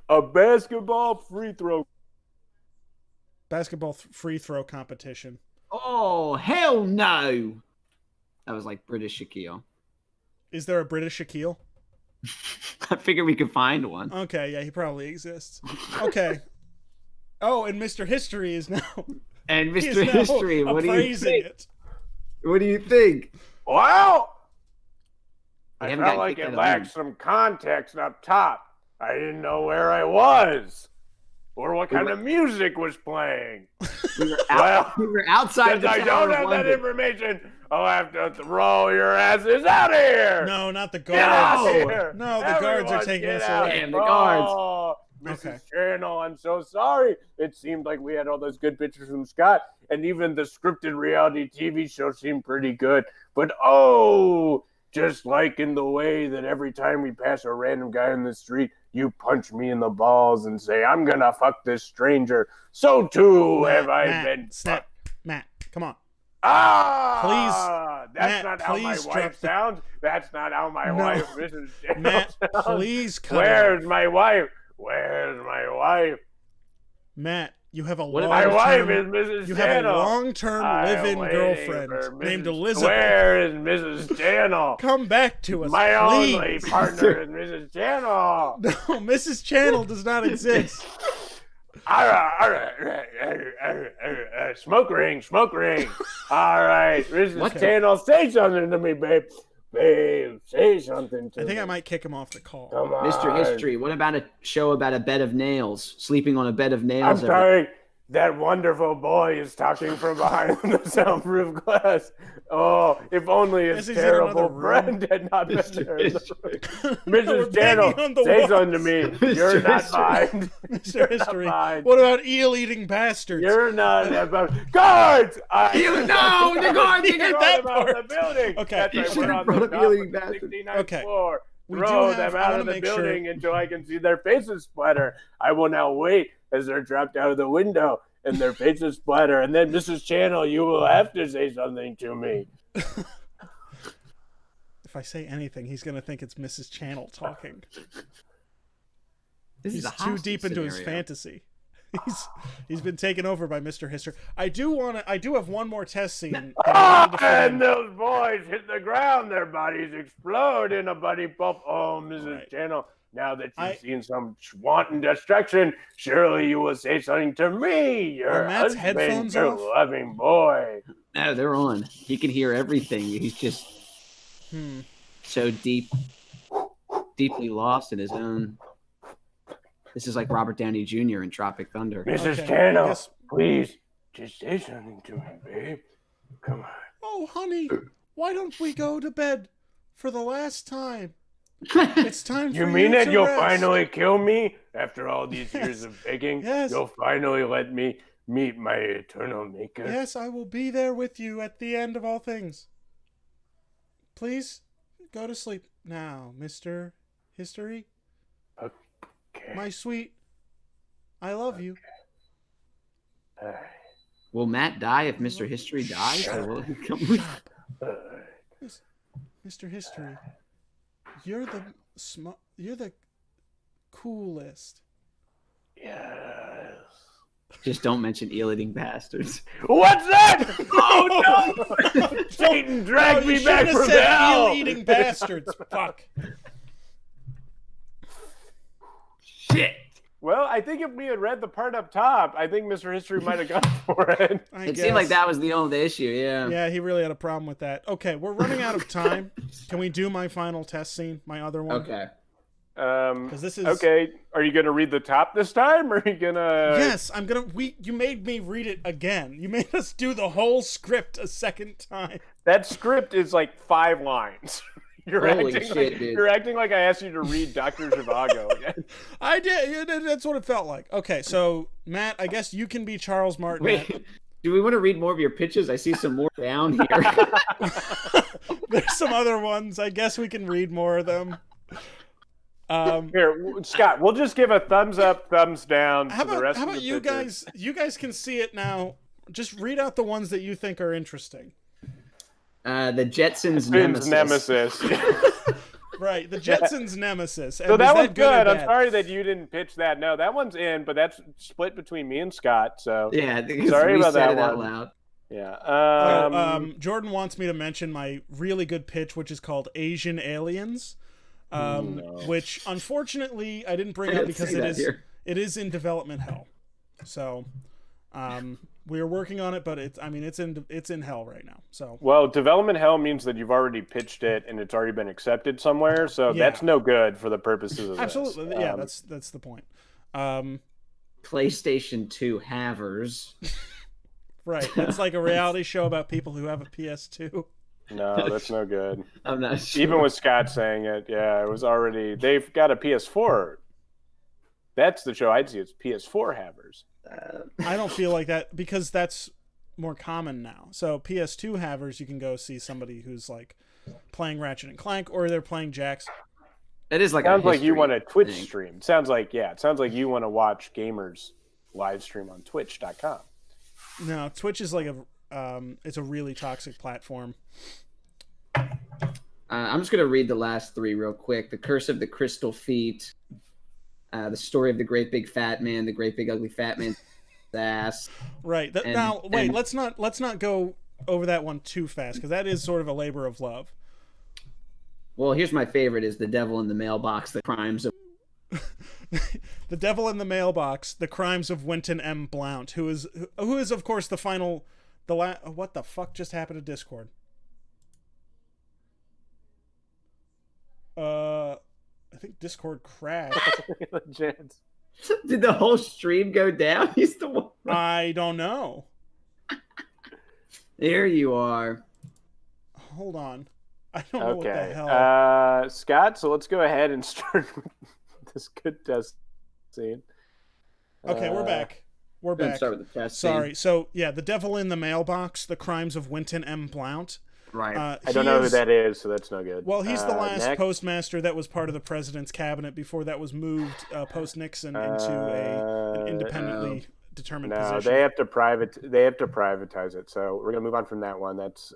A basketball free throw. Basketball free throw competition. Oh, hell no. That was like British Shaquille. Is there a British Shaquille? I figured we could find one. Okay, yeah, he probably exists. Okay. Oh, and Mr. History is now... And Mr. History, what do you think? It. What do you think? Well, I I felt like it lacked some context up top. I didn't know where I was or what kind of music was playing. We were outside of the Since I Tower don't of have London. that information, I'll have to throw your asses out of here. No, not the Get out guards. of here. No, the guards are Everyone taking get us out. away. Damn, the guards. Oh, Mrs. Okay. Channel, I'm so sorry. It seemed like we had all those good pictures from Scott, and even the scripted reality TV show seemed pretty good. But just like in the way that every time we pass a random guy in the street, you punch me in the balls and say, I'm gonna fuck this stranger. So too have I been. Snap. Matt, come on. Please. That's Matt, not how my wife sounds. That's not how my wife, Mrs. Channel, Matt, sounds. please cut Where's my wife? Where's my wife? Matt, you have a My wife is long-term Mrs. you have a Channel. long-term live-in girlfriend named Elizabeth. Where is Mrs. Channel? Come back to us, My please. only partner is Mrs. Channel. No, Mrs. Channel does not exist. Smoke ring, smoke ring. All right, Mrs. Channel, say something to me, babe. Babe, say something to me. I think I might kick him off the call. Come on. Mr. History, what about a show about a bed of nails? Sleeping on a bed of I'm nails. sorry. That wonderful boy is talking from behind the soundproof glass. Oh, if only his Guess he's in terrible another room. friend had not been there. We're Mrs. banging Channel, on the say walls. something to me. You're not History. mine. Mr. History. mine. What about eel-eating bastards? You're not about guards. No, the guards! He Throw hit that them out of part. the building. Okay. That's You right, should've we're on brought the up top Ealing of the Bastards. 69th Okay. floor. We Throw do have- them I out wanna of the make building sure- until I can see their faces splatter. I will now wait as they're dropped out of the window and their faces splatter. And then, Mrs. Channel, you will have to say something to me. If I say anything, he's going to think it's Mrs. Channel talking. This He's is a too hostage deep into his scenario. fantasy. He's been taken over by Mr. History. I do have one more test scene. that I wanted to And find. those boys hit the ground. Their bodies explode in a buddy pulp. Oh, Mrs. Right. Channel, now that you've seen some wanton destruction, surely you will say something to me. Your Are Matt's husband, headphones your off? loving boy. No, they're on. He can hear everything. He's just so deeply lost in his own. This is like Robert Downey Jr. in Tropic Thunder. Mrs. Okay, I Channel, guess- please, just say something to me, babe. Come on. Oh, honey, why don't we go to bed for the last time? It's time for You mean that to you'll rest. finally kill me after all these years of begging? Yes. You'll finally let me meet my eternal maker? Yes, I will be there with you at the end of all things. Please go to sleep now, Mr. History. Okay. My sweet, I love you. Will Matt die if Mr. History dies? Or will he come? Mr. History, you're the coolest. Yes. Just don't mention eel-eating bastards. What's that? Oh no! Satan dragged you me back shouldn't have from said hell. eel-eating bastards. Fuck. Shit! Well, I think if we had read the part up top, I think Mr. History might have gone for it. It seemed like that was the only issue, yeah. Yeah, he really had a problem with that. Okay, we're running out of time. Can we do my final test scene? My other one? Okay. Because this is Okay, are you gonna read the top this time, or are you gonna? Yes, I'm gonna. You made me read it again. You made us do the whole script a second time. That script is like 5 lines. Holy shit, dude. You're acting like I asked you to read Dr. Zhivago again. I did. That's what it felt like. Okay, so Matt, I guess you can be Charles Martin. Wait, do we want to read more of your pitches? I see some more down here. There's some other ones. I guess we can read more of them. Here, Scott, we'll just give a thumbs up, thumbs down How to the rest about of the you pitches. guys? You guys can see it now. Just read out the ones that you think are interesting. The Jetsons' Finn's Nemesis. Right, the Jetsons' Nemesis. And So is that one's or good. I'm bad? sorry that you didn't pitch that. No, that one's in, but that's split between me and Scott. So Yeah, because Sorry we about said that it out one. loud. yeah. Jordan wants me to mention my really good pitch, which is called Asian Aliens, which unfortunately I didn't bring I up didn't because see that here. it is in development hell. So we are working on it, but it's in hell right now. So Well, development hell means that you've already pitched it and it's already been accepted somewhere. So Yeah. that's no good for the purposes of absolutely, this. yeah, that's the point. PlayStation 2 havers. Right, it's like a reality show about people who have a PS2. No, that's no good. I'm not sure. Even with Scott saying it, yeah, it was already. They've got a PS4. That's the show I'd see. It's PS4 havers. I don't feel like that because that's more common now. So PS2 havers, you can go see somebody who's like playing Ratchet and Clank, or they're playing Jax. It is like Sounds a like you history want a Twitch thing. stream. Sounds like you want to watch gamers live stream on Twitch.com. No, Twitch is like it's a really toxic platform. I'm just gonna read the last three real quick. The Curse of the Crystal Feet, the Story of the Great Big Fat Man, the Great Big Ugly Fat Man's ass. Right. Now, wait. Let's not go over that one too fast, because that is sort of a labor of love. Well, here's my favorite: is The Devil in the Mailbox, the crimes of. The Devil in the Mailbox, the crimes of Winton M. Blount, who is of course the final, what the fuck just happened to Discord? I think Discord crashed. Did the whole stream go down? He's the one. I don't know. There you are. Hold on. I don't know what the hell. Scott, so let's go ahead and start with this good test scene. Okay, we're back. We're back. Start with the test Sorry. scene. So, yeah, The Devil in the Mailbox, the crimes of Winton M. Blount. Right. I don't know who that is, so that's no good. Well, he's the last next. postmaster that was part of the president's cabinet before that was moved post-Nixon into an independently determined position. They have to privatize it. So we're gonna move on from that one. That's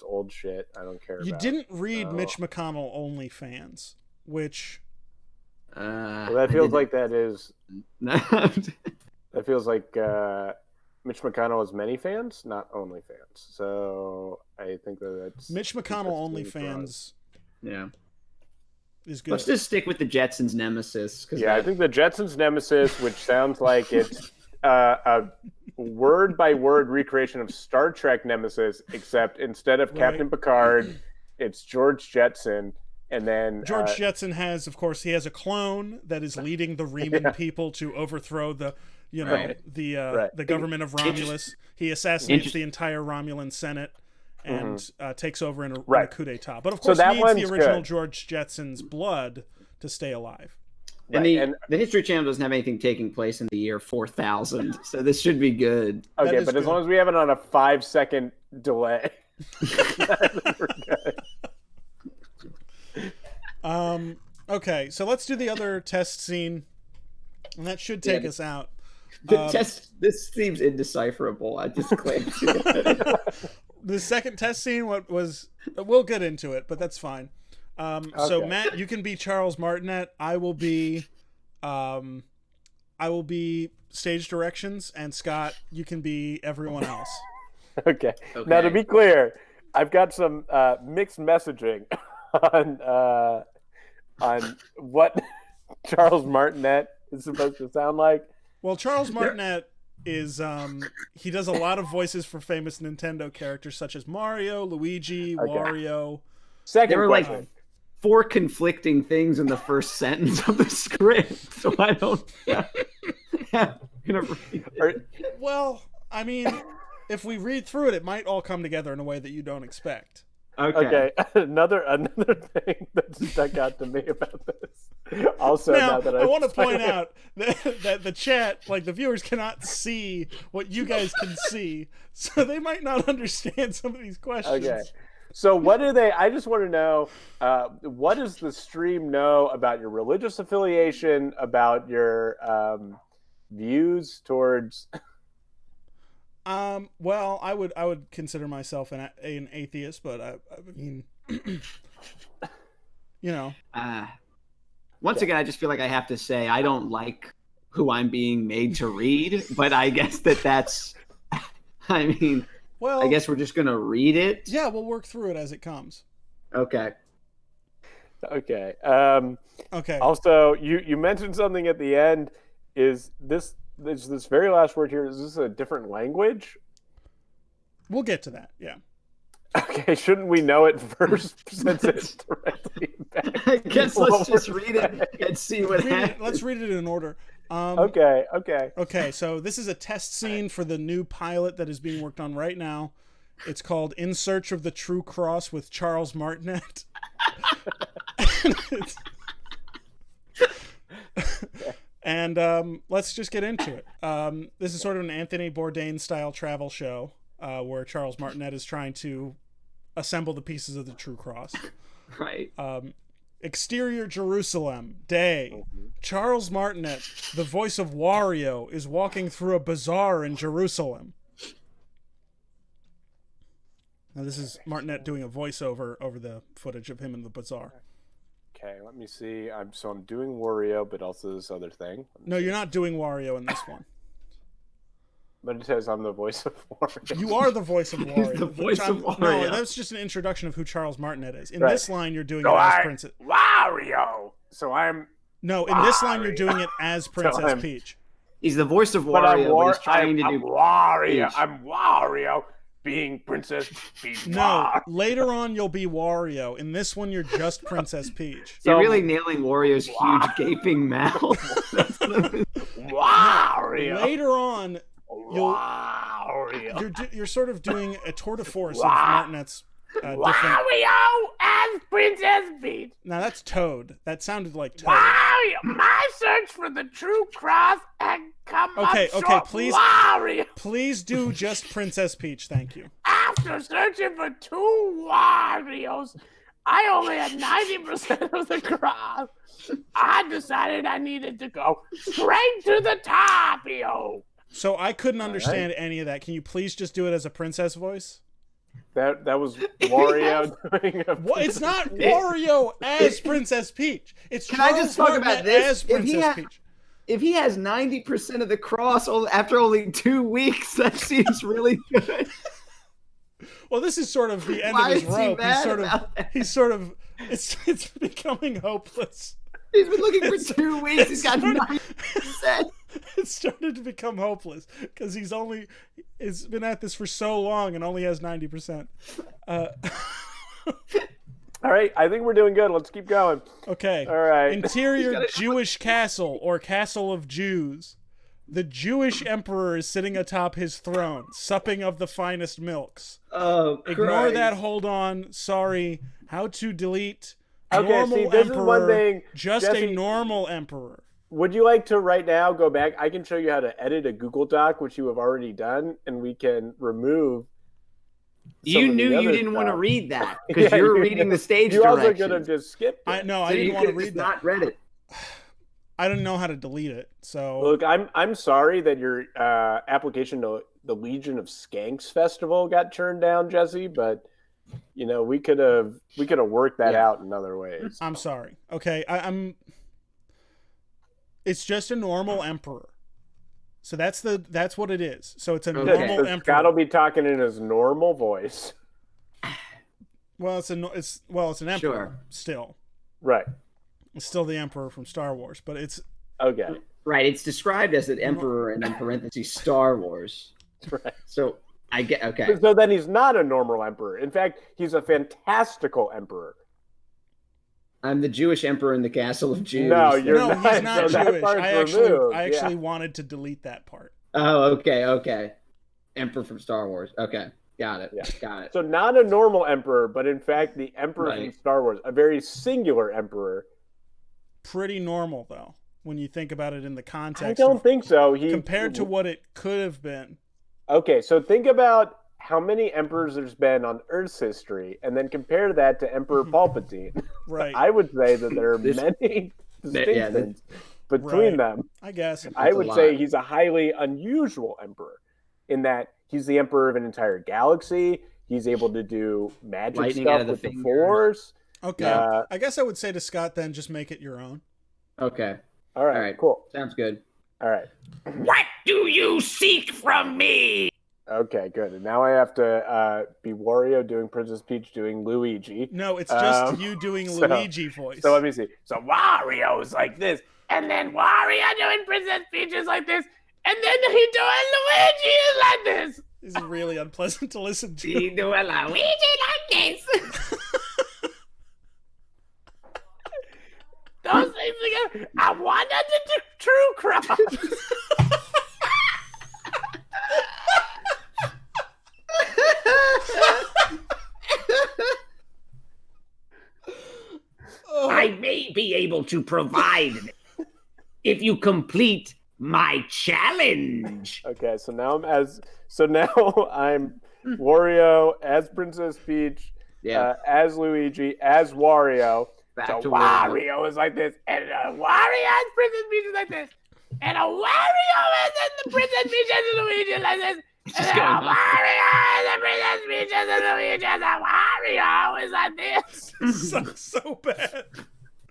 old shit. I don't care. You about. didn't read Mitch McConnell OnlyFans, which well, that feels like that is. That feels like Mitch McConnell has many fans, not only fans. So I think that's Mitch McConnell OnlyFans. Yeah. Is good. Let's just stick with the Jetsons nemesis. I think the Jetsons nemesis, which sounds like it's a word-by-word recreation of Star Trek nemesis, except instead of Captain Picard, it's George Jetson. And then George Jetson has, of course, he has a clone that is leading the Reman people to overthrow the the government of Romulus. He assassinates the entire Romulan Senate and takes over in a coup d'etat. But of course, he needs the original George Jetson's blood to stay alive. And the History Channel doesn't have anything taking place in the year 4000, so this should be good. Okay, but as long as we have it on a 5-second delay, we're good. Okay, so let's do the other test scene, and that should take us out. This seems indecipherable. I just claimed the second test scene, we'll get into it, but that's fine. So Matt, you can be Charles Martinet. I will be stage directions, and Scott, you can be everyone else. Okay. Now, to be clear, I've got some mixed messaging on what Charles Martinet is supposed to sound like. Well, Charles Martinet is he does a lot of voices for famous Nintendo characters such as Mario, Luigi, Wario. Second there were question. Like 4 conflicting things in the first sentence of the script, so I don't. Well, I mean, if we read through it, it might all come together in a way that you don't expect. Okay. Another thing that stuck out to me about this. Also, now that I want to point out that the chat, like the viewers, cannot see what you guys can see, so they might not understand some of these questions. Okay. So what do they? I just want to know. What does the stream know about your religious affiliation? About your views towards? Well, I would consider myself an atheist, but I mean, you know. Once again, I just feel like I have to say I don't like who I'm being made to read, but I guess that's. I mean, well, I guess we're just gonna read it. Yeah, we'll work through it as it comes. Okay. Okay. Okay. Also, you mentioned something at the end. Is this very last word here? Is this a different language? We'll get to that. Yeah. Okay. Shouldn't we know it first since it's directly back? I guess let's just read it and see what happens. Let's read it in order. Okay. So this is a test scene for the new pilot that is being worked on right now. It's called "In Search of the True Cross" with Charles Martinet. And let's just get into it. This is sort of an Anthony Bourdain style travel show where Charles Martinet is trying to assemble the pieces of the true cross. Right. Exterior Jerusalem, day. Charles Martinet, the voice of Wario, is walking through a bazaar in Jerusalem. Now this is Martinet doing a voiceover over the footage of him in the bazaar. Okay, let me see. I'm doing Wario, but also this other thing. No, you're not doing Wario in this one. But it says I'm the voice of Wario. You are the voice of Wario. He's the voice of Wario. No, that's just an introduction of who Charles Martinet is. In Right. this line, you're doing So it as I Princess. Wario. So I'm No, in this line, you're doing it as Princess I'm- Peach. He's the voice of but I'm, Wario, but he's trying to I'm do. Wario. Peach. I'm Wario being Princess Peach. No, later on, you'll be Wario. In this one, you're just Princess Peach. You're really nailing Wario's huge gaping mouth. Wario. Later on, Wario. you're sort of doing a tour de force of Martinet's different. Wario as Princess Peach. Now that's Toad. That sounded like Toad. Wario. My search for the true cross and come Okay, up okay, short. please- Wario. Please do just Princess Peach. Thank you. After searching for 2 Warios, I only had 90% of the cross. I decided I needed to go straight to the top, yo. So I couldn't understand any of that. Can you please just do it as a princess voice? That was Wario doing a. What? It's not Wario as Princess Peach. It's Can I Charles just talk Martinet about this? as If he Princess had- Peach. If he has 90% of the cross after only 2 weeks, that seems really good. Well, this is sort of the end Why of his is he rope. mad about that? He's sort of it's becoming hopeless. He's been looking for 2 weeks. He's got 90%. It started to become hopeless because he's been at this for so long and only has 90%. All right, I think we're doing good. Let's keep going. Okay. All right. Interior Jewish castle or castle of Jews. The Jewish emperor is sitting atop his throne, supping of the finest milks. Oh, Ignore Christ. that. Hold on. Sorry. How to delete Okay, normal see, this is emperor? one thing, Just Jesse- a normal emperor. Would you like to right now go back? I can show you how to edit a Google Doc, which you have already done, and we can remove. some You of the knew you other didn't want to stuff. read that because Yeah, you're you- reading the stage You also directions. could have just skipped it. I So didn't you want to could have read just that. not read it. I didn't know how to delete it. So Look, I'm sorry that your application to the Legion of Skanks Festival got turned down, Jesse. But we could have worked that Yeah. out in other ways. I'm sorry. Okay, I'm. It's just a normal emperor. So that's what it is. So it's a Okay. normal So emperor. Scott will be talking in his normal voice. Well, it's an emperor Sure. still. Right. It's still the emperor from Star Wars, but it's Okay. Right. It's described as an emperor and in parentheses Star Wars. Right. So I get okay. So then he's not a normal emperor. In fact, he's a fantastical emperor. I'm the Jewish emperor in the castle of Jews. No, you're no, not. he's not So that Jewish. part's I actually removed, wanted to delete that part. Oh, okay. Emperor from Star Wars. Okay, got it. Yeah. Got it. So not a normal emperor, but in fact the emperor from Right. Star Wars, a very singular emperor. Pretty normal though, when you think about it in the I context. don't of- think so. compared to what it could have been. Okay, so think about how many emperors there's been on Earth's history, and then compare that to Emperor Palpatine. Right. I would say that there are This- many yeah, distinctions between Right. them. I guess. I a would lot. say he's a highly unusual emperor in that he's the emperor of an entire galaxy. He's able to do magic Lightning out stuff of the with the fingers. Force. Okay. I guess I would say to Scott then just make it your own. Okay, All right, All right. cool. sounds good. All right. What do you seek from me? Okay, good. And now I have to be Wario doing Princess Peach doing Luigi. No, it's just Um, you doing so- Luigi voice. So let me see. So Wario's like this, and then Wario doing Princess Peach is like this, and then he doing Luigi is like this. This is really unpleasant to listen to. He doing Luigi like this. Those things together. I wanted the true cross. I may be able to provide if you complete my challenge. Okay, so now I'm Wario as Princess Peach Yeah. As Luigi, as Wario. Back So to Wario. Wario is like this, and Wario's Princess Peach is like this, and a Wario is in the Princess Peach and Luigi is like this, and then a Wario is the Princess Peach and Luigi, and a Wario is like this. so bad.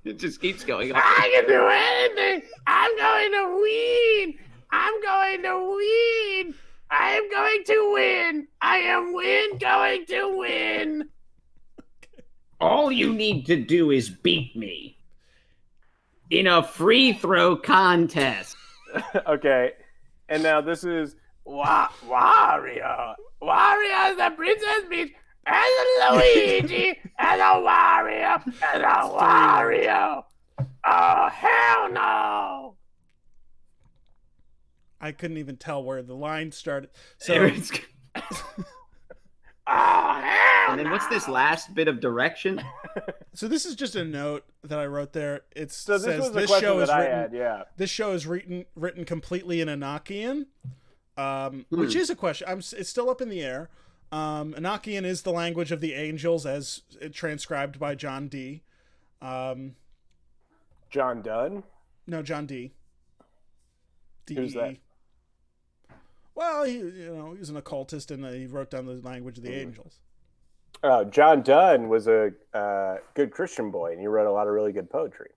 It just keeps going on. I can do anything. I'm going to win. I'm going to win. I am going to win. I am going to win. All you need to do is beat me in a free throw contest. Okay, and now this is Wario. Wario is the Princess Peach, and a Luigi, and a Wario, and a Wario. Oh, hell no. I couldn't even tell where the line started. So Oh, hell And then what's this last bit of direction? So this is just a note that I wrote there. It So this says was the this question show that is I written. had, yeah. This show is written completely in Enochian, which is a question. It's still up in the air. Enochian is the language of the angels, as transcribed by John Dee. John Dunn? No, John Dee. Who's that? Well, he's an occultist, and he wrote down the language of the angels. Oh, John Dunn was a good Christian boy, and he wrote a lot of really good poetry.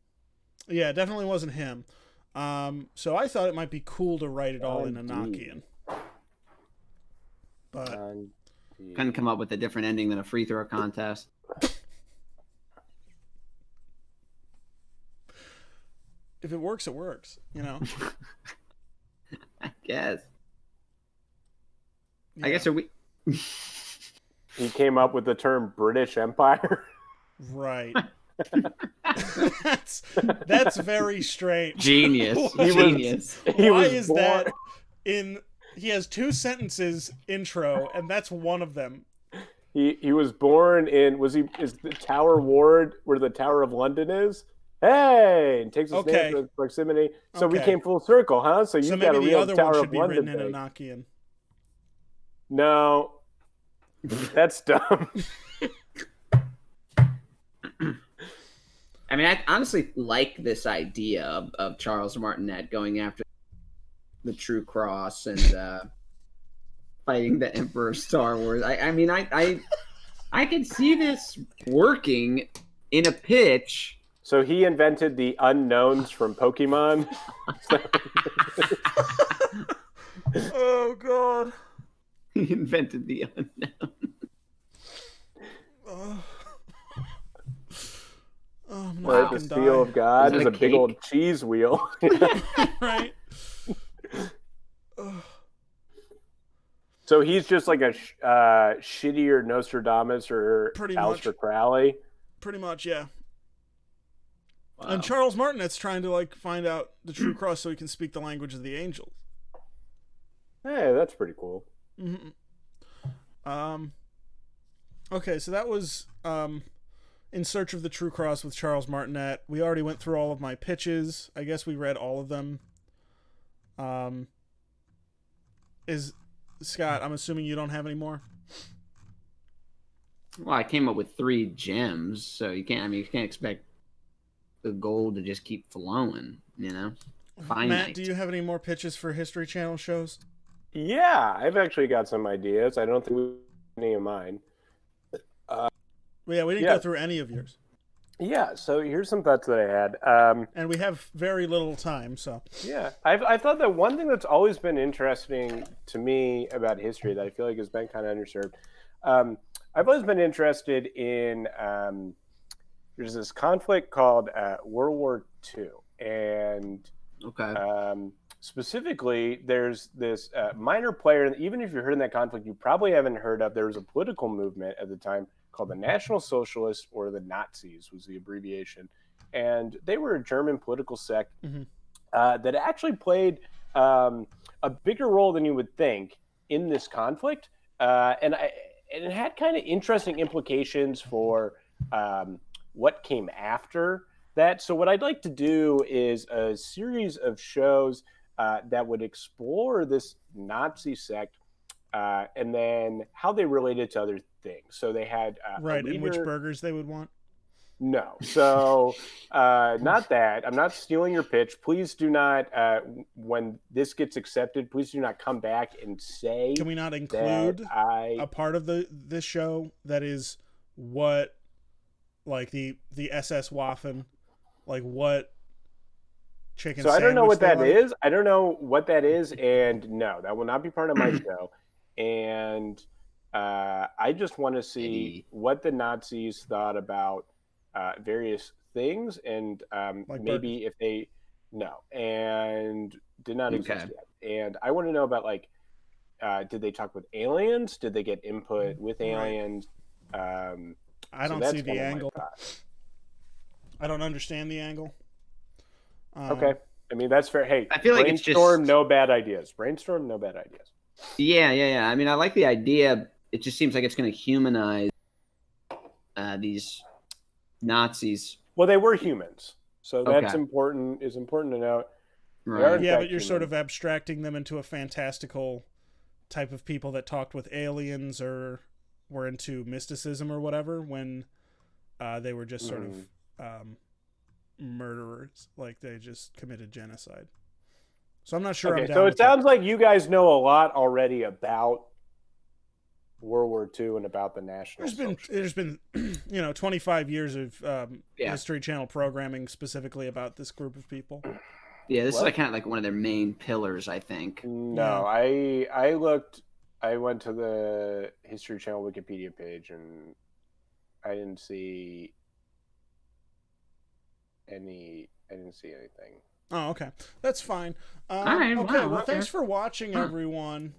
Yeah, it definitely wasn't him. So I thought it might be cool to write it all in John Dee. Enochian. But Couldn't come up with a different ending than a free throw contest. if it works, it works. I guess. Yeah. I guess are we? He came up with the term British Empire. Right. that's very strange. Genius. Why- Genius. He Why was is born- that in? He has 2 sentences intro, and that's one of them. He was born in is the Tower Ward where the Tower of London is? Hey, and takes his name from its proximity. So we Okay. came full circle, huh? So So you got a maybe the real other Tower one should of be London written in thing. Enochian. No, that's dumb. I mean, I honestly like this idea of Charles Martinet going after the True Cross and fighting the Emperor of Star Wars. I mean, I can see this working in a pitch. So he invented the unknowns from Pokemon. Oh God. He invented the unknown. Oh, I'm Where not the gonna seal die. of God Is is that a a big cake? old cheese wheel. Right. So he's just like a shittier Nostradamus or Pretty Aleister much. Crowley. Pretty much, yeah. Wow. And Charles Martinet's trying to find out the true cross so he can speak the language of the angels. Hey, that's pretty cool. Mm-hmm. Okay, so that was In Search of the True Cross with Charles Martinet. We already went through all of my pitches. I guess we read all of them. Is Scott, I'm assuming you don't have any more? Well, I came up with 3 gems, so you can't expect the gold to just keep flowing, Finite. Matt, do you have any more pitches for History Channel shows? Yeah, I've actually got some ideas. I don't think we have any of mine. Well, yeah, we didn't Yeah. go through any of yours. Yeah, so here's some thoughts that I had. And we have very little time, so. Yeah, I thought that one thing that's always been interesting to me about history that I feel like has been kind of underserved. I've always been interested in there's this conflict called World War II, and Okay. specifically, there's this minor player, and even if you're heard in that conflict, you probably haven't heard of. There was a political movement at the time called the National Socialists, or the Nazis was the abbreviation, and they were a German political sect that actually played a bigger role than you would think in this conflict, and it had kind of interesting implications for what came after that. So what I'd like to do is a series of shows that would explore this Nazi sect and then how they related to other things. So they had Right, and which burgers they would want. No, so not that. I'm not stealing your pitch. Please do not. When this gets accepted, please do not come back and say. Can we not include a part of this show that is what, like the SS Waffen, like what chicken? So I don't know what that is. I don't know what that is, and no, that will not be part of my show. And I just want to see what the Nazis thought about various things, and like maybe if they and did not exist yet. And I want to know about like, did they talk with aliens? Did they get input with aliens? I don't see the angle. I don't understand the angle. Okay, I mean that's fair. Hey, I feel like brainstorm, no bad ideas. Brainstorm, no bad ideas. Yeah. I mean, I like the idea. It just seems like it's going to humanize these Nazis. Well, they were humans, so that's important. Is important to note. Right. Yeah, but you're sort of abstracting them into a fantastical type of people that talked with aliens or were into mysticism or whatever, when they were just sort of murderers, like they just committed genocide. So I'm not sure. Okay, so it sounds like you guys know a lot already about World War II and about the National. There's been 25 years of History Channel programming specifically about this group of people. Yeah, this is like kind of like one of their main pillars, I think. No, I went to the History Channel Wikipedia page and I didn't see anything. Oh, okay. That's fine. All right. Okay, Wow, well, thanks for watching, everyone.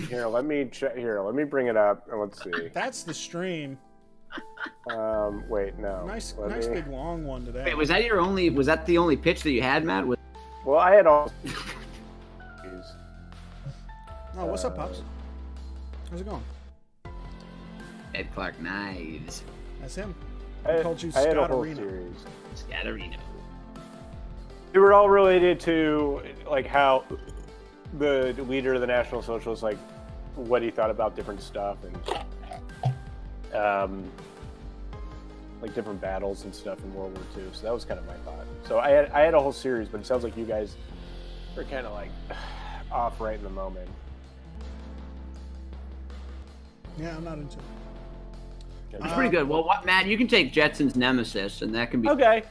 Here, let me bring it up and let's see. That's the stream. Wait, no. Nice big long one today. Wait, was that the only pitch that you had, Matt? Well, I had all. Oh, what's up, Pops? How's it going? Ed Clark Knives. That's him. I called you had a whole Scotterino. series. Scatterino. They were all related to like how the leader of the National Socialists, like what he thought about different stuff and like different battles and stuff in World War II. So that was kind of my thought. So I had a whole series, but it sounds like you guys are kind of like off right in the moment. Yeah, I'm not into it. It's pretty good. Well, Matt, you can take Jetson's Nemesis, and that can be Okay.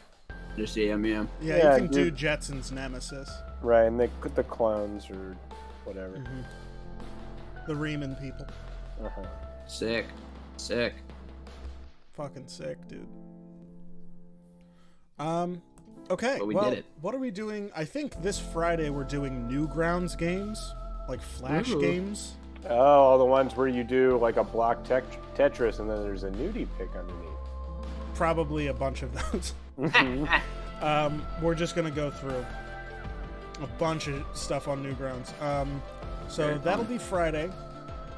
to see him. Yeah. Yeah, you can do Jetson's Nemesis. Right, and the clones or whatever. The Riemann people. Sick. Fucking sick, dude. Okay. But we well, did it. What are we doing? I think this Friday we're doing Newgrounds games, like Flash games. Oh, the ones where you do like a block Tetris and then there's a nudie pick underneath. Probably a bunch of those. We're just gonna go through a bunch of stuff on Newgrounds. So that'll be Friday.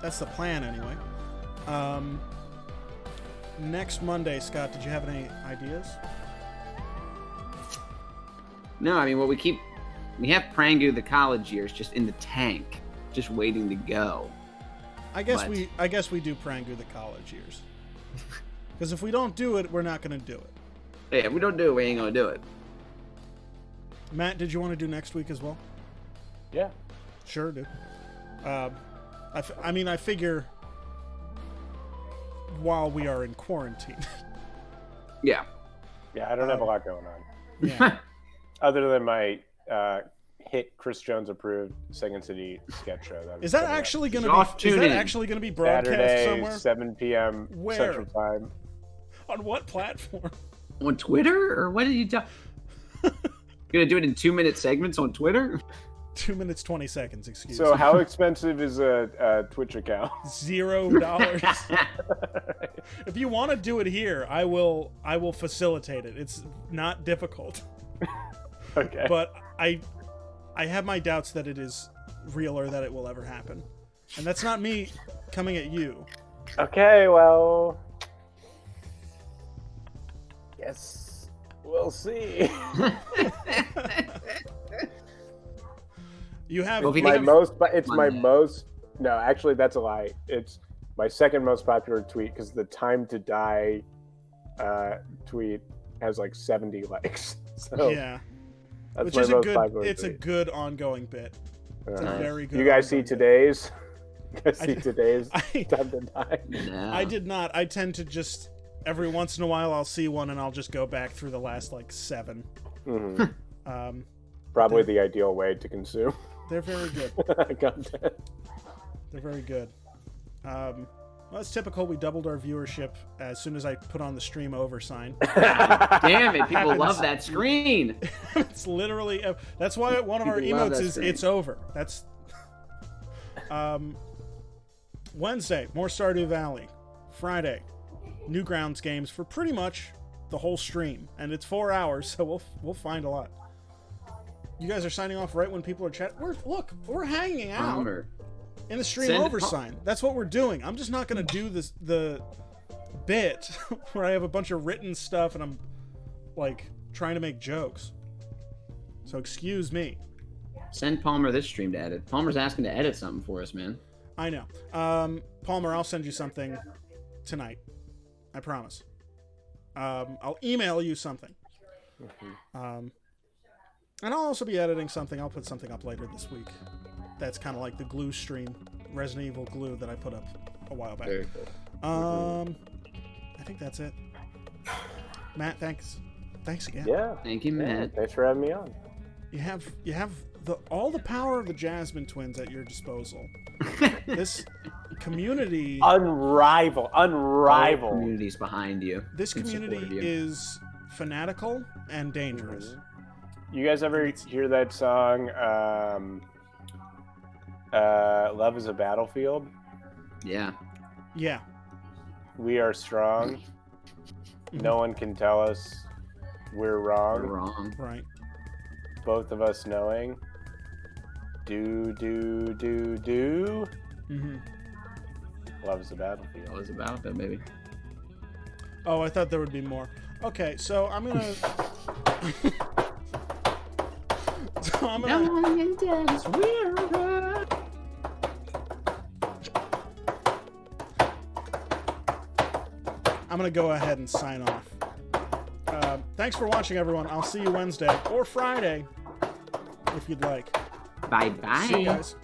That's the plan, anyway. Next Monday, Scott, did you have any ideas? No, I mean, we have Prangu the college years just in the tank, just waiting to go. I guess we do Prangu the college years. Because if we don't do it, we're not going to do it. Yeah, if we don't do it, we ain't gonna do it. Matt, did you want to do next week as well? Yeah. Sure, dude. I figure while we are in quarantine. Yeah. Yeah, I don't have a lot going on. Yeah. Other than my hit Chris Jones approved Second City sketch show. Is that actually going to be broadcast Saturday, somewhere? 7 p.m. Where? Central Time. On what platform? On Twitter? Or what did you tell? Gonna do it in 2-minute segments on Twitter? 2 minutes 20 seconds. Excuse So me. how expensive is a Twitch account? $0. If you want to do it here, I will facilitate it. It's not difficult. Okay. But I have my doubts that it is real or that it will ever happen. And that's not me coming at you. Okay, well, yes, we'll see. You have It's my most No, actually, that's a lie. It's my second most popular tweet because the time to die tweet has like 70 likes. So Yeah. that's Which my is a most good, popular it's a tweet. good ongoing bit. It's a very good You guys see ongoing bit. today's? You guys I see did- today's I- time to die? No. I did not. I tend to just every once in a while I'll see one and I'll just go back through the last like 7. Mhm. Um, Probably the ideal way to consume they're very good. content. They're very good. Well, it's typical. We doubled our viewership as soon as I put on the stream over sign. Damn it! People Happens. love that screen. It's literally. That's why one of our People love emotes that is screen. "It's over." That's. Wednesday, more Stardew Valley. Friday, Newgrounds games for pretty much the whole stream, and it's 4 hours, so we'll find a lot. You guys are signing off right when people are chatting. We're hanging out Palmer. in the stream Send- over sign. That's what we're doing. I'm just not gonna do this the bit where I have a bunch of written stuff and I'm like trying to make jokes. So excuse me. Send Palmer this stream to edit. Palmer's asking to edit something for us, man. I know. Palmer, I'll send you something tonight. I promise. I'll email you something. And I'll also be editing something. I'll put something up later this week. That's kind of like the glue stream, Resident Evil glue that I put up a while back. Very cool. I think that's it. Matt, thanks. Thanks again. Yeah. Thank you, Matt. Thanks for having me on. You have all the power of the Jasmine twins at your disposal. This community Unrivaled. Community's behind you. this in support community of you. is fanatical and dangerous. You guys ever hear that song, Love is a Battlefield? Yeah. Yeah. We are strong. No one can tell us we're wrong. You're wrong. Right. Both of us knowing. Do. Mm-hmm. Love is a Battlefield. That was about it, baby. Oh, I thought there would be more. Okay, so I'm gonna. So I'm gonna. I'm gonna go ahead and sign off. Thanks for watching, everyone. I'll see you Wednesday or Friday if you'd like. Bye bye. See you guys.